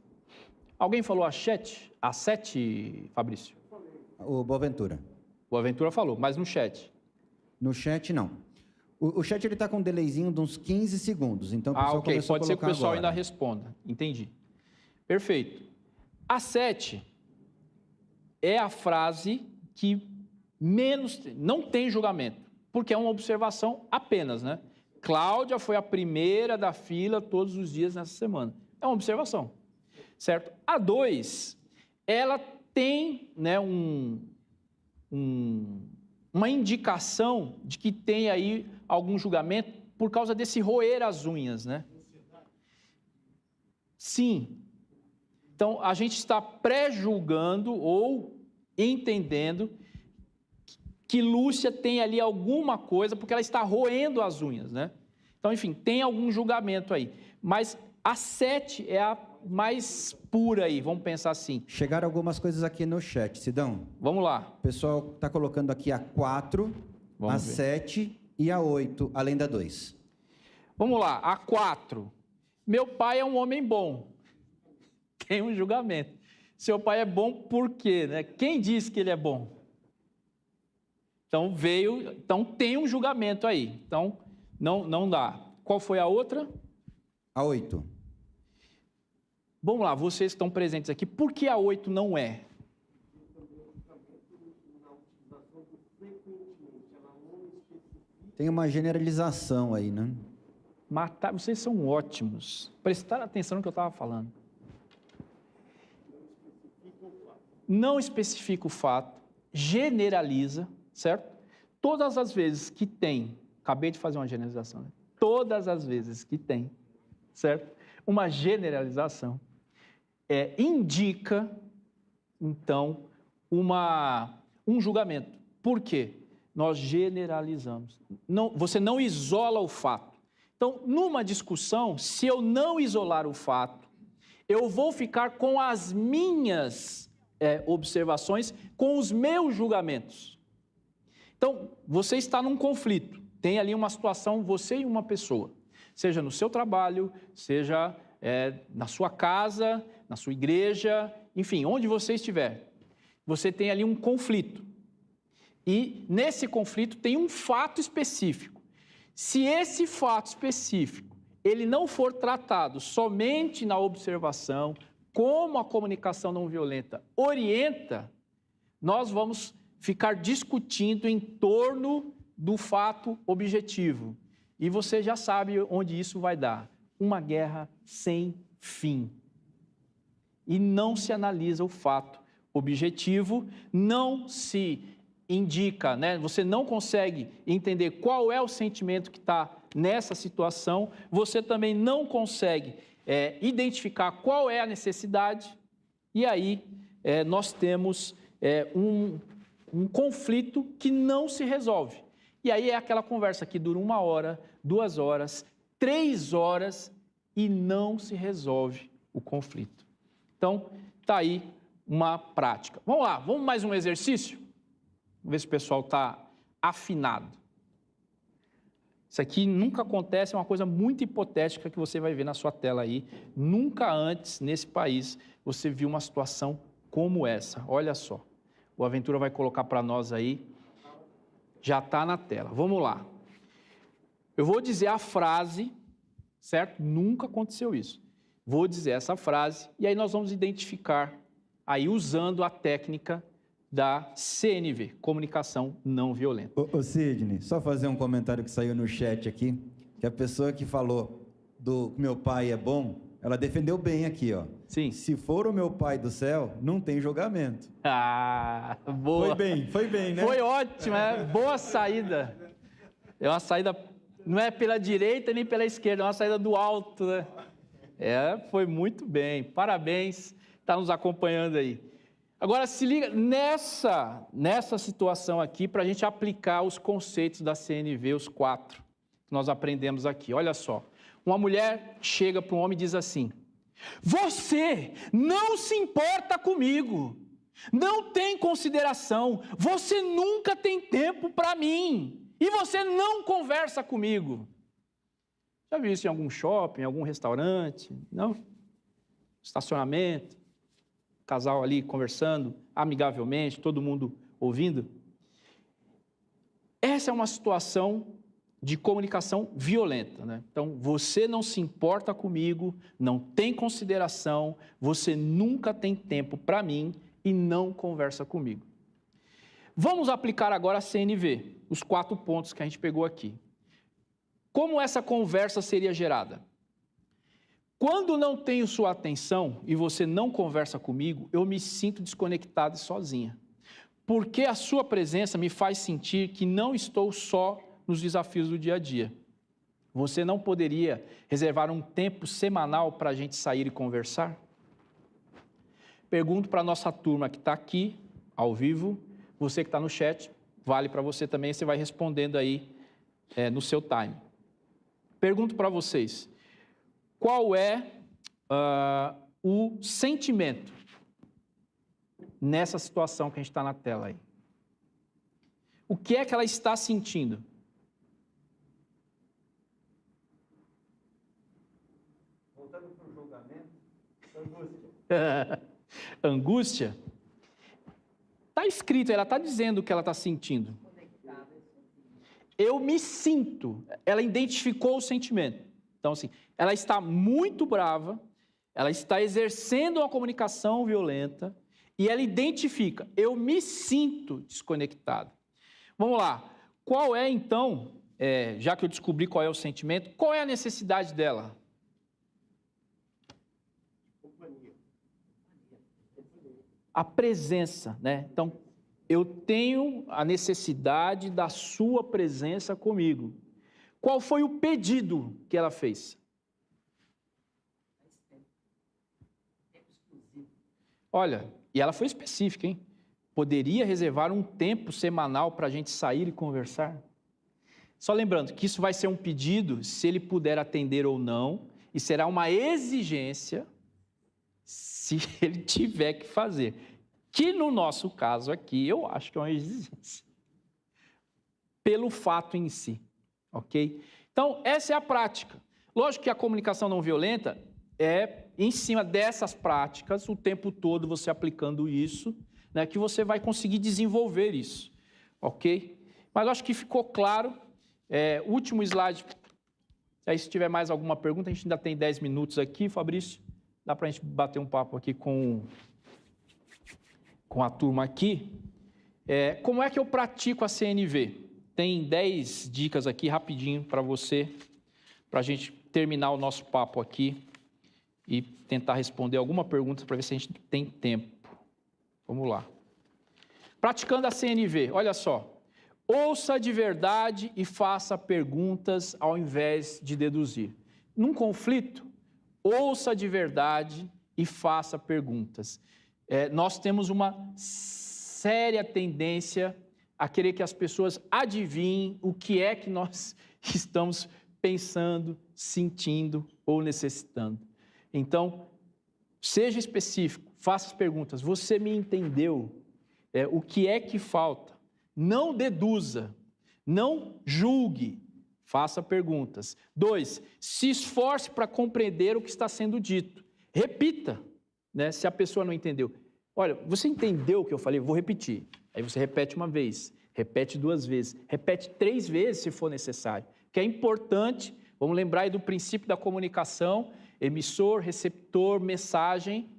Alguém falou a 7? A 7, Fabrício? O Boaventura. O Aventura falou, mas no chat. No chat, não. O chat está com um delayzinho de uns 15 segundos, então o pessoal ok. começou Pode a ser que o colocar pessoal agora. ainda responda. Entendi. Perfeito. A 7 é a frase que menos não tem julgamento, porque é uma observação apenas, né? Cláudia foi a primeira da fila todos os dias nessa semana. É uma observação, certo? A 2, ela tem, né, uma indicação de que tem aí algum julgamento por causa desse roer as unhas, né? Sim. Então, a gente está pré-julgando ou entendendo que Lúcia tem ali alguma coisa, porque ela está roendo as unhas, né? Então, enfim, tem algum julgamento aí. Mas a 7 é a mais pura aí, vamos pensar assim. Chegaram algumas coisas aqui no chat, Sidão. Vamos lá. O pessoal está colocando aqui a 4, a 7 e a 8, além da 2. Vamos lá, a 4. Meu pai é um homem bom. Tem um julgamento. Seu pai é bom por quê, né? Quem disse que ele é bom? Então tem um julgamento aí. Então não dá. Qual foi a outra? A 8. Vamos lá, vocês que estão presentes aqui. Por que a 8 não é? Tem uma generalização aí, né? Matar, vocês são ótimos. Prestaram atenção no que eu estava falando. Não especifica o fato, generaliza, certo? Todas as vezes que tem, acabei de fazer uma generalização, né? Todas as vezes que tem, certo? Uma generalização, indica, então, um julgamento. Por quê? Nós generalizamos. Você não isola o fato. Então, numa discussão, se eu não isolar o fato, eu vou ficar com as minhas observações, com os meus julgamentos. Então, você está num conflito, tem ali uma situação, você e uma pessoa, seja no seu trabalho, seja na sua casa, na sua igreja, enfim, onde você estiver, você tem ali um conflito. E nesse conflito tem um fato específico. Se esse fato específico, ele não for tratado somente na observação, como a comunicação não violenta orienta, nós vamos ficar discutindo em torno do fato objetivo. E você já sabe onde isso vai dar. Uma guerra sem fim. E não se analisa o fato objetivo, não se indica, né? Você não consegue entender qual é o sentimento que está nessa situação, você também não consegue identificar qual é a necessidade, e aí nós temos um conflito que não se resolve. E aí é aquela conversa que dura 1 hora, 2 horas, 3 horas e não se resolve o conflito. Então, está aí uma prática. Vamos lá, vamos mais um exercício? Vamos ver se o pessoal está afinado. Isso aqui nunca acontece, é uma coisa muito hipotética que você vai ver na sua tela aí. Nunca antes, nesse país, você viu uma situação como essa. Olha só. O Aventura vai colocar para nós aí. Já está na tela. Vamos lá. Eu vou dizer a frase, certo? Nunca aconteceu isso. Vou dizer essa frase e aí nós vamos identificar, aí usando a técnica da CNV, Comunicação Não Violenta. Ô Sidney, só fazer um comentário que saiu no chat aqui, que a pessoa que falou do meu pai é bom, ela defendeu bem aqui, ó. Sim. Se for o meu pai do céu, não tem julgamento. Ah, boa. Foi bem, né? Foi ótimo, boa saída. É uma saída, não é pela direita nem pela esquerda, é uma saída do alto, né? Foi muito bem. Parabéns, está nos acompanhando aí. Agora, se liga nessa situação aqui, para a gente aplicar os conceitos da CNV, os 4 que nós aprendemos aqui. Olha só, uma mulher chega para um homem e diz assim: você não se importa comigo, não tem consideração, você nunca tem tempo para mim e você não conversa comigo. Já viu isso em algum shopping, em algum restaurante? Não? Estacionamento? Casal ali conversando amigavelmente, todo mundo ouvindo. Essa é uma situação de comunicação violenta, né? Então, você não se importa comigo, não tem consideração, você nunca tem tempo para mim e não conversa comigo. Vamos aplicar agora a CNV, os 4 pontos que a gente pegou aqui. Como essa conversa seria gerada? Quando não tenho sua atenção e você não conversa comigo, eu me sinto desconectado e sozinha. Porque a sua presença me faz sentir que não estou só nos desafios do dia a dia. Você não poderia reservar um tempo semanal para a gente sair e conversar? Pergunto para a nossa turma que está aqui, ao vivo, você que está no chat, vale para você também, você vai respondendo aí no seu time. Pergunto para vocês, qual é o sentimento nessa situação que a gente está na tela aí? O que é que ela está sentindo? Voltando para o julgamento, angústia. Angústia? Está escrito, ela está dizendo o que ela está sentindo. Eu me sinto, ela identificou o sentimento. Então, assim, ela está muito brava, ela está exercendo uma comunicação violenta e ela identifica, eu me sinto desconectado. Vamos lá, qual é então, já que eu descobri qual é o sentimento, qual é a necessidade dela? A presença, né? Então, eu tenho a necessidade da sua presença comigo. Qual foi o pedido que ela fez? Olha, e ela foi específica, hein? Poderia reservar um tempo semanal para a gente sair e conversar? Só lembrando que isso vai ser um pedido se ele puder atender ou não, e será uma exigência se ele tiver que fazer. Que no nosso caso aqui, eu acho que é uma exigência. Pelo fato em si, ok? Então, essa é a prática. Lógico que a comunicação não violenta é em cima dessas práticas, o tempo todo você aplicando isso, né, que você vai conseguir desenvolver isso, ok? Mas eu acho que ficou claro. Último slide. Aí, se tiver mais alguma pergunta, a gente ainda tem 10 minutos aqui, Fabrício. Dá para a gente bater um papo aqui com a turma aqui. Como é que eu pratico a CNV? Tem 10 dicas aqui, rapidinho, para você, para a gente terminar o nosso papo aqui e tentar responder alguma pergunta para ver se a gente tem tempo. Vamos lá. Praticando a CNV, olha só. Ouça de verdade e faça perguntas ao invés de deduzir. Num conflito, ouça de verdade e faça perguntas. Nós temos uma séria tendência a querer que as pessoas adivinhem o que é que nós estamos pensando, sentindo ou necessitando. Então, seja específico, faça as perguntas. Você me entendeu? O que é que falta? Não deduza, não julgue, faça perguntas. 2, se esforce para compreender o que está sendo dito. Repita, né, se a pessoa não entendeu. Olha, você entendeu o que eu falei? Vou repetir. Aí você repete uma vez, repete 2 vezes, repete 3 vezes se for necessário. Que é importante, vamos lembrar aí do princípio da comunicação, emissor, receptor, mensagem,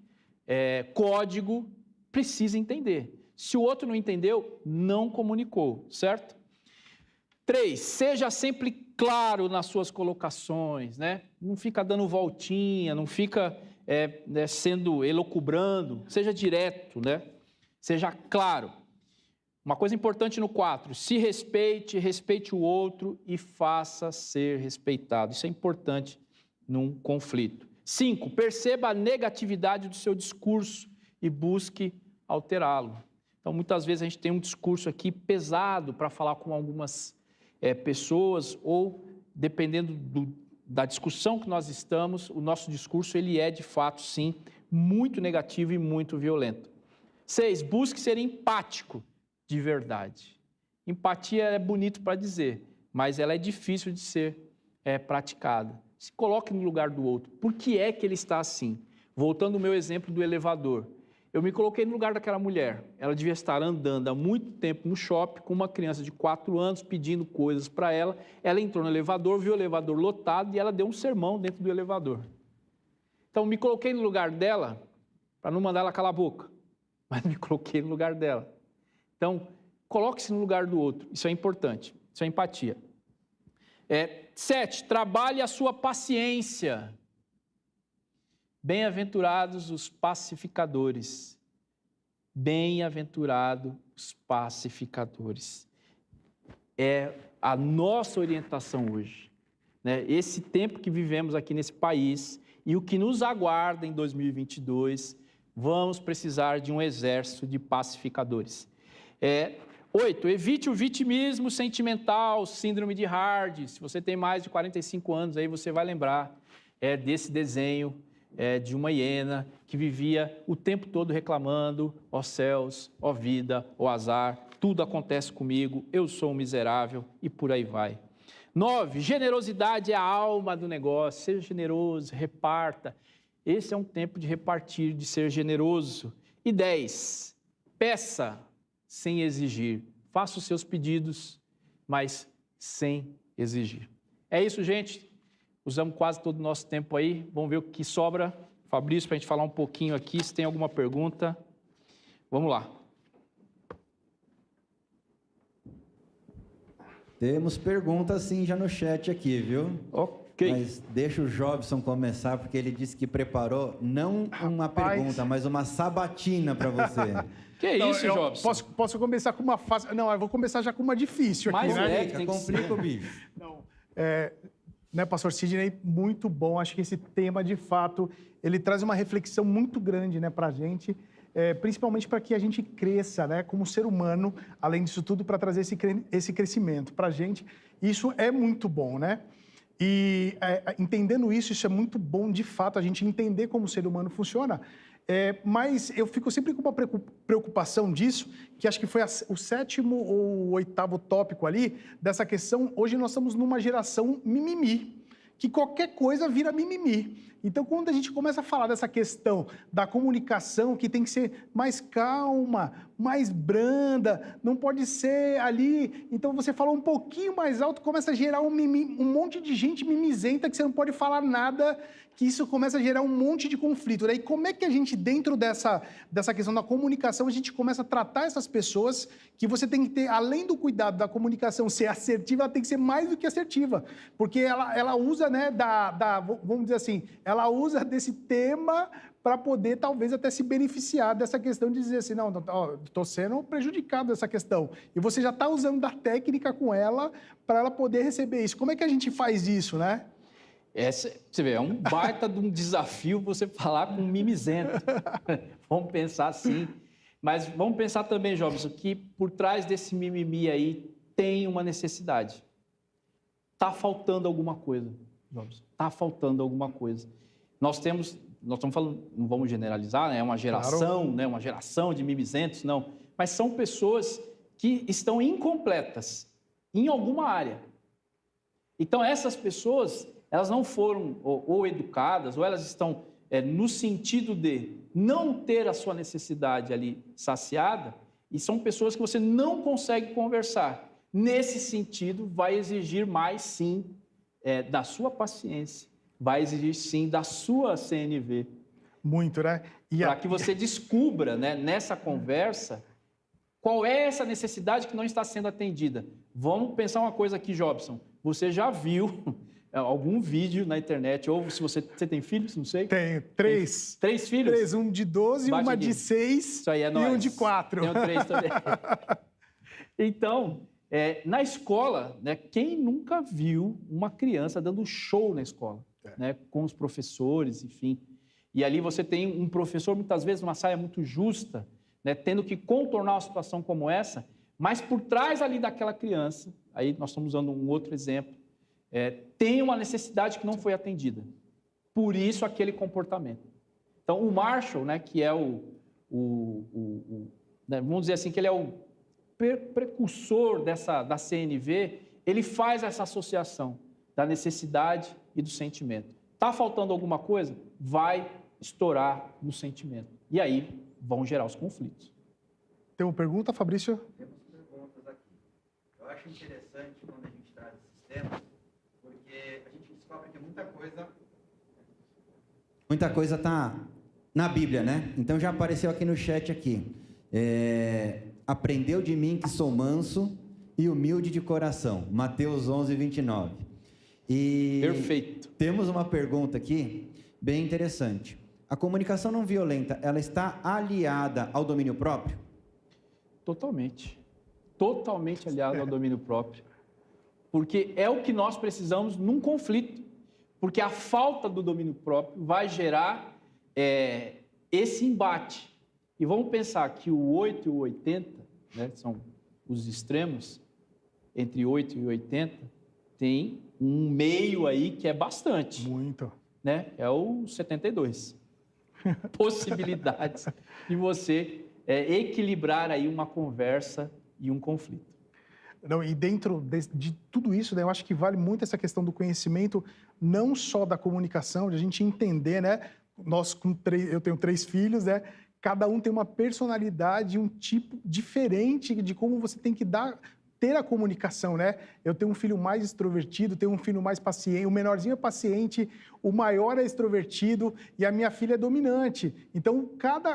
código, precisa entender. Se o outro não entendeu, não comunicou, certo? 3, seja sempre claro nas suas colocações, né? Não fica dando voltinha, não fica sendo elucubrando, seja direto, né? Seja claro. Uma coisa importante no 4, se respeite, respeite o outro e faça ser respeitado. Isso é importante num conflito. 5, perceba a negatividade do seu discurso e busque alterá-lo. Então, muitas vezes a gente tem um discurso aqui pesado para falar com algumas pessoas ou, dependendo da discussão que nós estamos, o nosso discurso ele é, de fato, sim, muito negativo e muito violento. 6, busque ser empático de verdade. Empatia é bonito para dizer, mas ela é difícil de ser praticada. Se coloque no lugar do outro. Por que é que ele está assim? Voltando ao meu exemplo do elevador. Eu me coloquei no lugar daquela mulher. Ela devia estar andando há muito tempo no shopping com uma criança de 4 anos pedindo coisas para ela. Ela entrou no elevador, viu o elevador lotado e ela deu um sermão dentro do elevador. Então, me coloquei no lugar dela para não mandar ela calar a boca, mas me coloquei no lugar dela. Então, coloque-se no lugar do outro. Isso é importante. Isso é empatia. 7, trabalhe a sua paciência. Bem-aventurados os pacificadores. Bem-aventurados os pacificadores. É a nossa orientação hoje, né? Esse tempo que vivemos aqui nesse país e o que nos aguarda em 2022, vamos precisar de um exército de pacificadores. 8, evite o vitimismo sentimental, síndrome de Hard. Se você tem mais de 45 anos, aí você vai lembrar desse desenho de uma hiena que vivia o tempo todo reclamando: ó céus, ó vida, ó azar, tudo acontece comigo, eu sou um miserável, e por aí vai. 9, generosidade é a alma do negócio. Seja generoso, reparta. Esse é um tempo de repartir, de ser generoso. E 10, peça sem exigir. Faça os seus pedidos, mas sem exigir. É isso, gente. Usamos quase todo o nosso tempo aí. Vamos ver o que sobra. Fabrício, para a gente falar um pouquinho aqui, se tem alguma pergunta. Vamos lá. Temos perguntas sim já no chat aqui, viu? Ok. Mas deixa o Jobson começar, porque ele disse que preparou não uma pergunta, mas uma sabatina para você. Que isso, Jobson? Posso começar com uma fácil? Não, eu vou começar já com uma difícil aqui, Mas né? tem que Complica ser. o bicho. Não, né, Pastor Sidney, muito bom. Acho que esse tema, de fato, ele traz uma reflexão muito grande, né, para a gente, principalmente para que a gente cresça, né, como ser humano, além disso tudo, para trazer esse crescimento para a gente. Isso é muito bom, né? E entendendo isso é muito bom, de fato, a gente entender como o ser humano funciona. Mas eu fico sempre com uma preocupação disso, que acho que foi o 7º ou 8º tópico ali, dessa questão. Hoje nós estamos numa geração mimimi, que qualquer coisa vira mimimi. Então, quando a gente começa a falar dessa questão da comunicação, que tem que ser mais calma, mais branda, não pode ser ali... Então, você fala um pouquinho mais alto, começa a gerar um monte de gente mimizenta, que você não pode falar nada, que isso começa a gerar um monte de conflito. Daí, como é que a gente, dentro dessa questão da comunicação, a gente começa a tratar essas pessoas, que você tem que ter, além do cuidado da comunicação ser assertiva, ela tem que ser mais do que assertiva, porque ela usa, né, vamos dizer assim, ela usa desse tema para poder, talvez, até se beneficiar dessa questão de dizer assim, não, estou sendo prejudicado dessa questão. E você já está usando da técnica com ela para ela poder receber isso. Como é que a gente faz isso, né? Você vê, é um baita de um desafio você falar com um mimizento. Vamos pensar assim. Mas vamos pensar também, Jobson, que por trás desse mimimi aí tem uma necessidade. Está faltando alguma coisa, Jobson. Está faltando alguma coisa. Nós estamos falando, não vamos generalizar, né? É uma geração, claro, né? Uma geração de mimizentos, não. Mas são pessoas que estão incompletas em alguma área. Então, essas pessoas, elas não foram ou educadas, ou elas estão no sentido de não ter a sua necessidade ali saciada, e são pessoas que você não consegue conversar. Nesse sentido, vai exigir mais, sim, da sua paciência, vai exigir, sim, da sua CNV. Muito, né? Para que você descubra, né, nessa conversa, qual é essa necessidade que não está sendo atendida. Vamos pensar uma coisa aqui, Jobson. Você já viu algum vídeo na internet, ou se você tem filhos, não sei? Tenho, 3. 3 filhos? 3, um de 12, Bate uma aqui. de 6 Isso aí é nóis. e um de 4. Tenho 3 também. Então, na escola, né, quem nunca viu uma criança dando show na escola, né, com os professores, enfim. E ali você tem um professor, muitas vezes, numa saia muito justa, né, tendo que contornar uma situação como essa, mas por trás ali daquela criança, aí nós estamos usando um outro exemplo, tem uma necessidade que não foi atendida. Por isso, aquele comportamento. Então, o Marshall, né, que é né, vamos dizer assim, que ele é o precursor da CNV, ele faz essa associação da necessidade e do sentimento. Está faltando alguma coisa? Vai estourar no sentimento. E aí vão gerar os conflitos. Tem uma pergunta, Fabrício? Temos perguntas aqui. Eu acho interessante quando a gente traz esses temas, porque a gente descobre que muita coisa está na Bíblia, né? Então já apareceu aqui no chat aqui. Aprendeu de mim que sou manso e humilde de coração. Mateus 11, 29. E Perfeito. temos uma pergunta aqui bem interessante. A comunicação não violenta, ela está aliada ao domínio próprio? Totalmente. Totalmente aliado ao domínio próprio. Porque é o que nós precisamos num conflito. Porque a falta do domínio próprio vai gerar esse embate. E vamos pensar que o 8 e o 80, né, são os extremos, entre 8 e 80, tem um meio aí que é bastante. Muito. Né? É o 72. Possibilidades de você equilibrar aí uma conversa e um conflito. Não, e dentro de tudo isso, né, eu acho que vale muito essa questão do conhecimento, não só da comunicação, de a gente entender, né? Eu tenho 3 filhos, né? Cada um tem uma personalidade, um tipo diferente de como você tem que ter a comunicação, né? Eu tenho um filho mais extrovertido, tenho um filho mais paciente, o menorzinho é paciente, o maior é extrovertido e a minha filha é dominante. Então,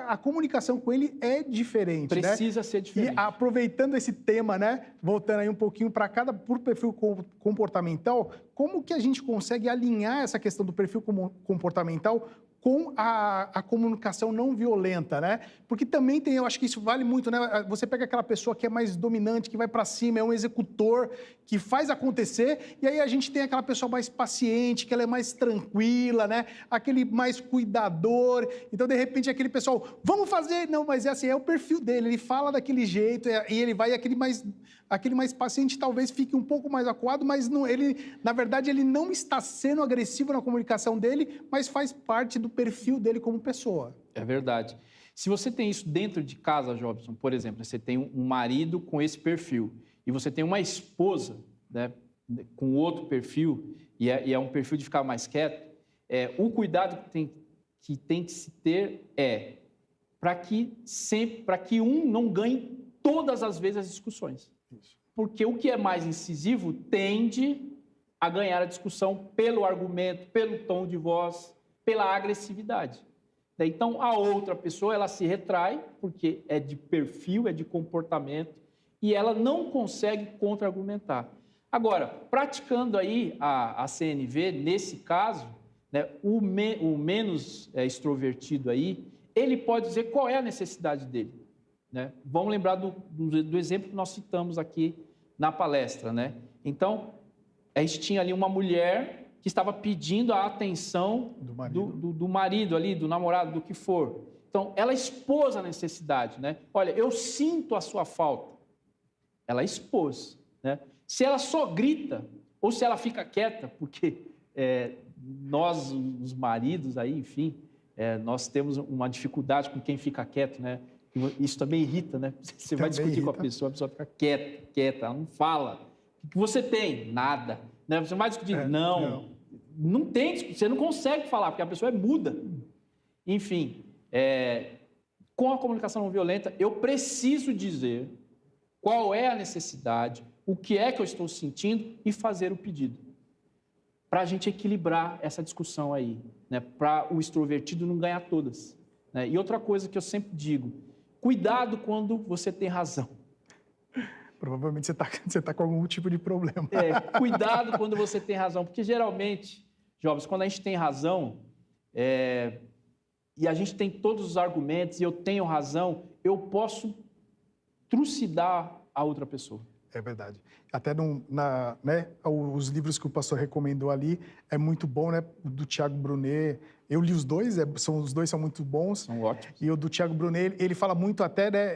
a comunicação com ele é diferente, Precisa né? ser diferente. E aproveitando esse tema, né? Voltando aí um pouquinho para por perfil comportamental, como que a gente consegue alinhar essa questão do perfil comportamental com a comunicação não violenta, né? Porque também eu acho que isso vale muito, né? Você pega aquela pessoa que é mais dominante, que vai para cima, é um executor, que faz acontecer, e aí a gente tem aquela pessoa mais paciente, que ela é mais tranquila, né? Aquele mais cuidador. Então, de repente, aquele pessoal, vamos fazer! Não, mas é assim, é o perfil dele, ele fala daquele jeito, e ele vai, aquele mais paciente talvez fique um pouco mais acuado, mas não, na verdade, ele não está sendo agressivo na comunicação dele, mas faz parte do perfil dele como pessoa. É verdade. Se você tem isso dentro de casa, Jobson, por exemplo, você tem um marido com esse perfil e você tem uma esposa, né, com outro perfil e é um perfil de ficar mais quieto, o cuidado que tem que se ter para que um não ganhe todas as vezes as discussões. Isso. Porque o que é mais incisivo tende a ganhar a discussão pelo argumento, pelo tom de voz, pela agressividade. Então, a outra pessoa, ela se retrai, porque é de perfil, é de comportamento, e ela não consegue contra-argumentar. Agora, praticando aí a CNV, nesse caso, né, o menos extrovertido aí, ele pode dizer qual é a necessidade dele. Né? Vamos lembrar do exemplo que nós citamos aqui na palestra. Né? Então, a gente tinha ali uma mulher que estava pedindo a atenção do marido ali, do namorado, do que for. Então, ela expôs a necessidade, né? Olha, eu sinto a sua falta. Ela expôs, né? Se ela só grita, ou se ela fica quieta, porque nós, os maridos aí, enfim, nós temos uma dificuldade com quem fica quieto, né? Isso também irrita, né? Você vai discutir com a pessoa fica quieta, ela não fala. O que você tem? Nada. Né? Você vai discutir? Não tem, você não consegue falar, porque a pessoa é muda. Enfim, com a comunicação não violenta, eu preciso dizer qual é a necessidade, o que é que eu estou sentindo e fazer o pedido. Para a gente equilibrar essa discussão aí, né? Para o extrovertido não ganhar todas. Né? E outra coisa que eu sempre digo, cuidado quando você tem razão. Provavelmente você tá com algum tipo de problema. Cuidado quando você tem razão, porque geralmente, jovens, quando a gente tem razão, e a gente tem todos os argumentos, e eu tenho razão, eu posso trucidar a outra pessoa. É verdade. Até né, os livros que o pastor recomendou ali, é muito bom, né? Do Tiago Brunet. Eu li os dois, os dois são muito bons. São ótimos. E o do Tiago Brunet, ele fala muito até, né?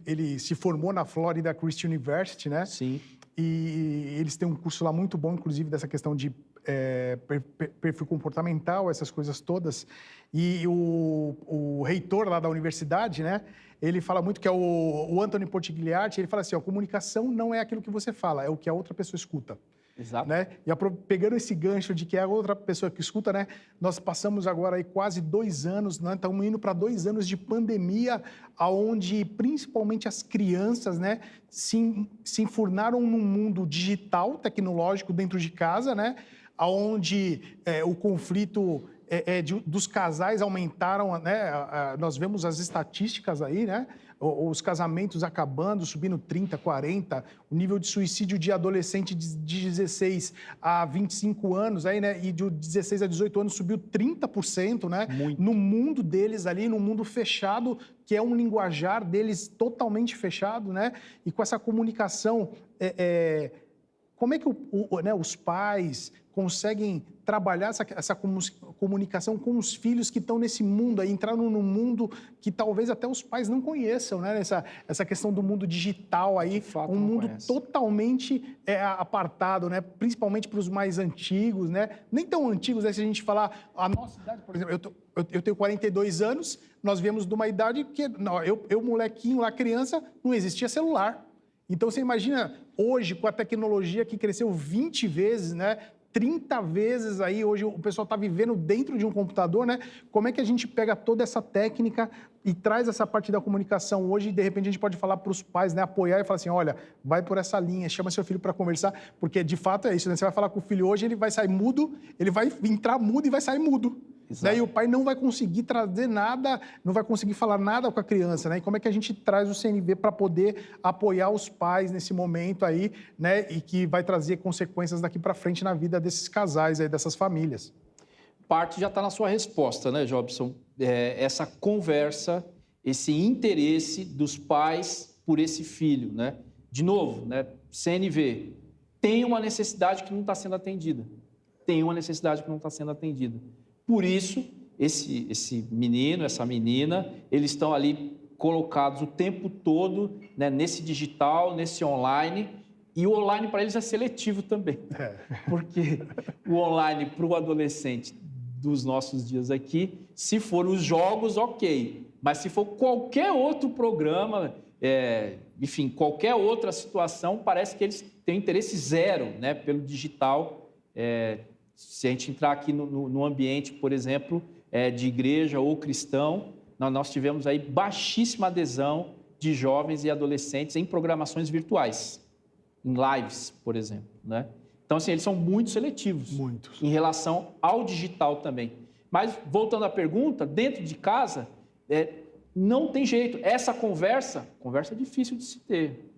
Ele se formou na Florida Christian University, né? Sim. E eles têm um curso lá muito bom, inclusive, dessa questão de perfil comportamental, essas coisas todas. E o reitor lá da universidade, né? Ele fala muito que é o Anthony Portigliatti, ele fala assim, comunicação não é aquilo que você fala, é o que a outra pessoa escuta. Exato. Né? E pegando esse gancho de que é a outra pessoa que escuta, né? Nós passamos agora aí quase 2 anos, né? Estamos indo para 2 anos de pandemia, onde principalmente as crianças, né, se enfurnaram num mundo digital, tecnológico, dentro de casa, né? Onde o conflito dos casais aumentaram, né? Nós vemos as estatísticas aí, né? Os casamentos acabando, subindo 30%, 40%, o nível de suicídio de adolescente de 16 a 25 anos, aí, né? E de 16 a 18 anos subiu 30%, né? Muito. No mundo deles ali, no mundo fechado, que é um linguajar deles totalmente fechado, né? E com essa comunicação, como é que né, os pais conseguem trabalhar essa comunicação com os filhos que estão nesse mundo, aí, entraram num mundo que talvez até os pais não conheçam, né? Essa questão do mundo digital aí, fato, um não mundo conhece. totalmente apartado, né? Principalmente para os mais antigos, né? Nem tão antigos, né? Se a gente falar a nossa idade, por exemplo, eu tenho 42 anos, nós viemos de uma idade que, eu molequinho lá, criança, não existia celular. Então, você imagina, hoje, com a tecnologia que cresceu 20 vezes, né? 30 vezes aí, hoje o pessoal está vivendo dentro de um computador, né? Como é que a gente pega toda essa técnica e traz essa parte da comunicação hoje e, de repente, a gente pode falar para os pais, né? Apoiar e falar assim, olha, vai por essa linha, chama seu filho para conversar, porque, de fato, é isso, né? Você vai falar com o filho hoje, ele vai sair mudo, ele vai entrar mudo e vai sair mudo. Né? E o pai não vai conseguir trazer nada, não vai conseguir falar nada com a criança, né? E como é que a gente traz o CNV para poder apoiar os pais nesse momento aí, né? E que vai trazer consequências daqui para frente na vida desses casais aí, dessas famílias. Parte já está na sua resposta, né, Jobson? Essa conversa, esse interesse dos pais por esse filho, né? De novo, né? CNV tem uma necessidade que não está sendo atendida. Tem uma necessidade que não está sendo atendida. Por isso, esse menino, essa menina, eles estão ali colocados o tempo todo, né, nesse digital, nesse online, e o online para eles é seletivo também. Porque o online para o adolescente dos nossos dias aqui, se for os jogos, ok. Mas se for qualquer outro programa, enfim, qualquer outra situação, parece que eles têm interesse zero, né, pelo digital. Se a gente entrar aqui no ambiente, por exemplo, de igreja ou cristão, nós tivemos aí baixíssima adesão de jovens e adolescentes em programações virtuais, em lives, por exemplo, né? Então, assim, eles são muito seletivos. Muitos. Em relação ao digital também. Mas, voltando à pergunta, dentro de casa, não tem jeito. Essa conversa é difícil de se ter.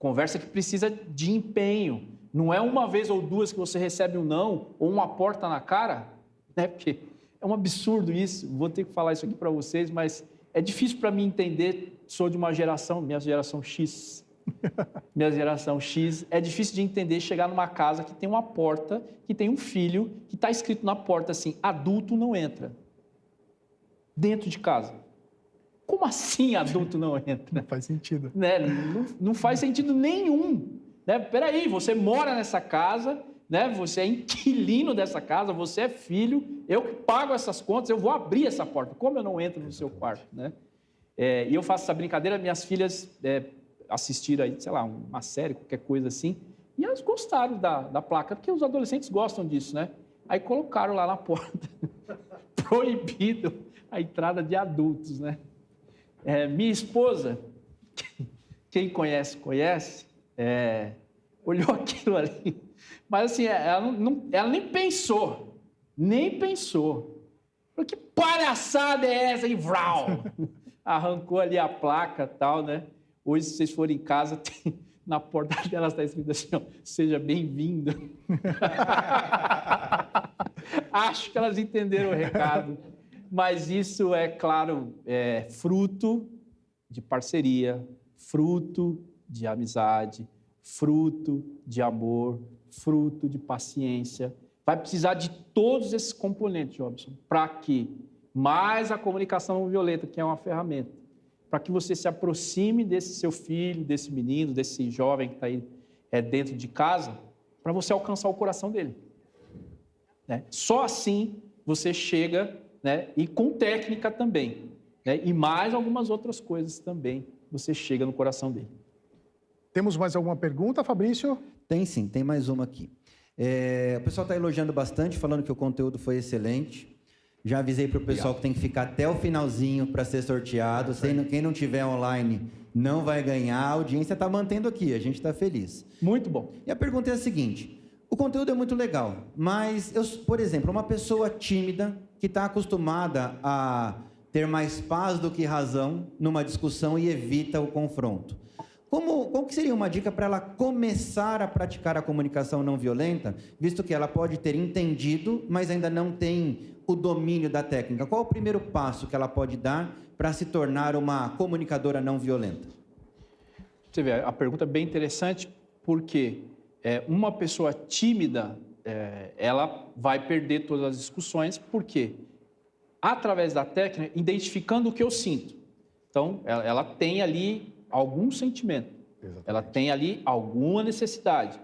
Conversa que precisa de empenho. Não é uma vez ou duas que você recebe um não ou uma porta na cara, né? Porque é um absurdo isso. Vou ter que falar isso aqui para vocês, mas é difícil para mim entender. Sou de uma geração, minha geração X. Minha geração X. É difícil de entender chegar numa casa que tem uma porta, que tem um filho, que está escrito na porta assim, adulto não entra. Dentro de casa. Como assim adulto não entra? Não faz sentido. Né? Não faz sentido nenhum. Né? Peraí, você mora nessa casa, né? Você é inquilino dessa casa, você é filho, eu que pago essas contas, eu vou abrir essa porta. Como eu não entro no seu quarto? Né? E eu faço essa brincadeira, minhas filhas assistiram aí, sei lá, uma série, qualquer coisa assim, e elas gostaram da placa, porque os adolescentes gostam disso, né? Aí colocaram lá na porta, proibido a entrada de adultos, né? Minha esposa, quem conhece, olhou aquilo ali, mas assim, ela nem pensou, Falei, que palhaçada é essa? E vrau! Arrancou ali a placa e tal, né? Hoje, se vocês forem em casa, na porta dela está escrito assim, ó, seja bem-vindo. Acho que elas entenderam o recado. Mas isso é, claro, fruto de parceria, fruto de amizade, fruto de amor, fruto de paciência. Vai precisar de todos esses componentes, Jobson, para que mais a comunicação não violenta, que é uma ferramenta, para que você se aproxime desse seu filho, desse menino, desse jovem que está aí dentro de casa, para você alcançar o coração dele. Né? Só assim você chega, né? E com técnica também, né? E mais algumas outras coisas também, você chega no coração dele. Temos mais alguma pergunta, Fabrício? Tem sim, tem mais uma aqui. O pessoal está elogiando bastante, falando que o conteúdo foi excelente. Já avisei para o pessoal que tem que ficar até o finalzinho para ser sorteado. Quem não tiver online não vai ganhar. A audiência está mantendo aqui, a gente está feliz. Muito bom. E a pergunta é a seguinte: o conteúdo é muito legal, mas, por exemplo, uma pessoa tímida que está acostumada a ter mais paz do que razão numa discussão e evita o confronto. Qual que seria uma dica para ela começar a praticar a comunicação não violenta, visto que ela pode ter entendido, mas ainda não tem o domínio da técnica? Qual o primeiro passo que ela pode dar para se tornar uma comunicadora não violenta? Você vê, a pergunta é bem interessante, porque uma pessoa tímida, ela vai perder todas as discussões, porque através da técnica, identificando o que eu sinto. Então, ela tem ali algum sentimento, exatamente, ela tem ali alguma necessidade.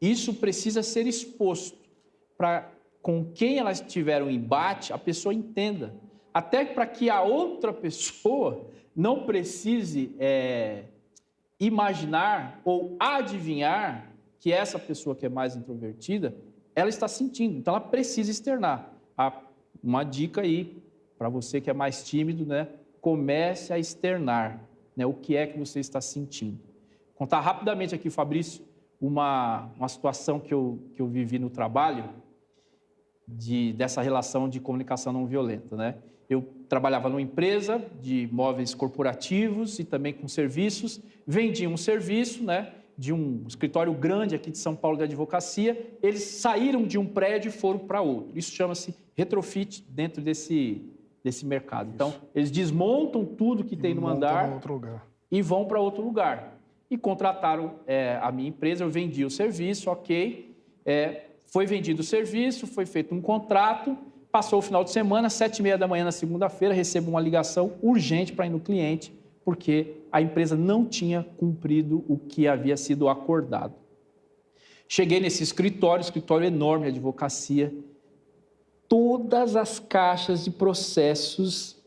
Isso precisa ser exposto para, com quem ela estiver um embate, a pessoa entenda. Até para que a outra pessoa não precise imaginar ou adivinhar que essa pessoa que é mais introvertida, ela está sentindo. Então, ela precisa externar. Uma dica aí para você que é mais tímido, né? Comece a externar, né, o que é que você está sentindo. Vou contar rapidamente aqui, Fabrício, uma situação que eu vivi no trabalho dessa relação de comunicação não violenta, né? Eu trabalhava numa empresa de móveis corporativos e também com serviços, vendia um serviço, né, de um escritório grande aqui de São Paulo de advocacia. Eles saíram de um prédio e foram para outro. Isso chama-se retrofit dentro desse mercado. Isso. Então, eles desmontam tudo que tem no andar e vão para outro lugar. E contrataram a minha empresa, eu vendi o serviço, ok. Foi vendido o serviço, foi feito um contrato, passou o final de semana, 7h30 da manhã na segunda-feira, recebo uma ligação urgente para ir no cliente, porque a empresa não tinha cumprido o que havia sido acordado. Cheguei nesse escritório enorme de advocacia, todas as caixas de processos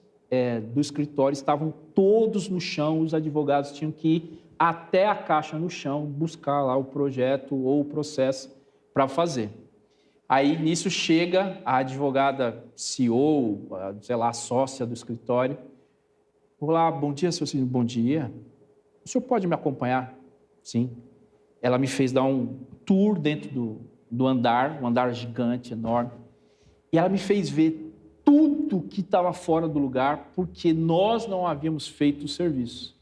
do escritório estavam todos no chão, os advogados tinham que ir até a caixa no chão, buscar lá o projeto ou o processo para fazer. Aí, nisso, chega a advogada CEO, sei lá, a sócia do escritório. Olá, bom dia, seu senhor. Bom dia. O senhor pode me acompanhar? Sim. Ela me fez dar um tour dentro do andar, um andar gigante, enorme. E ela me fez ver tudo que estava fora do lugar, porque nós não havíamos feito o serviço.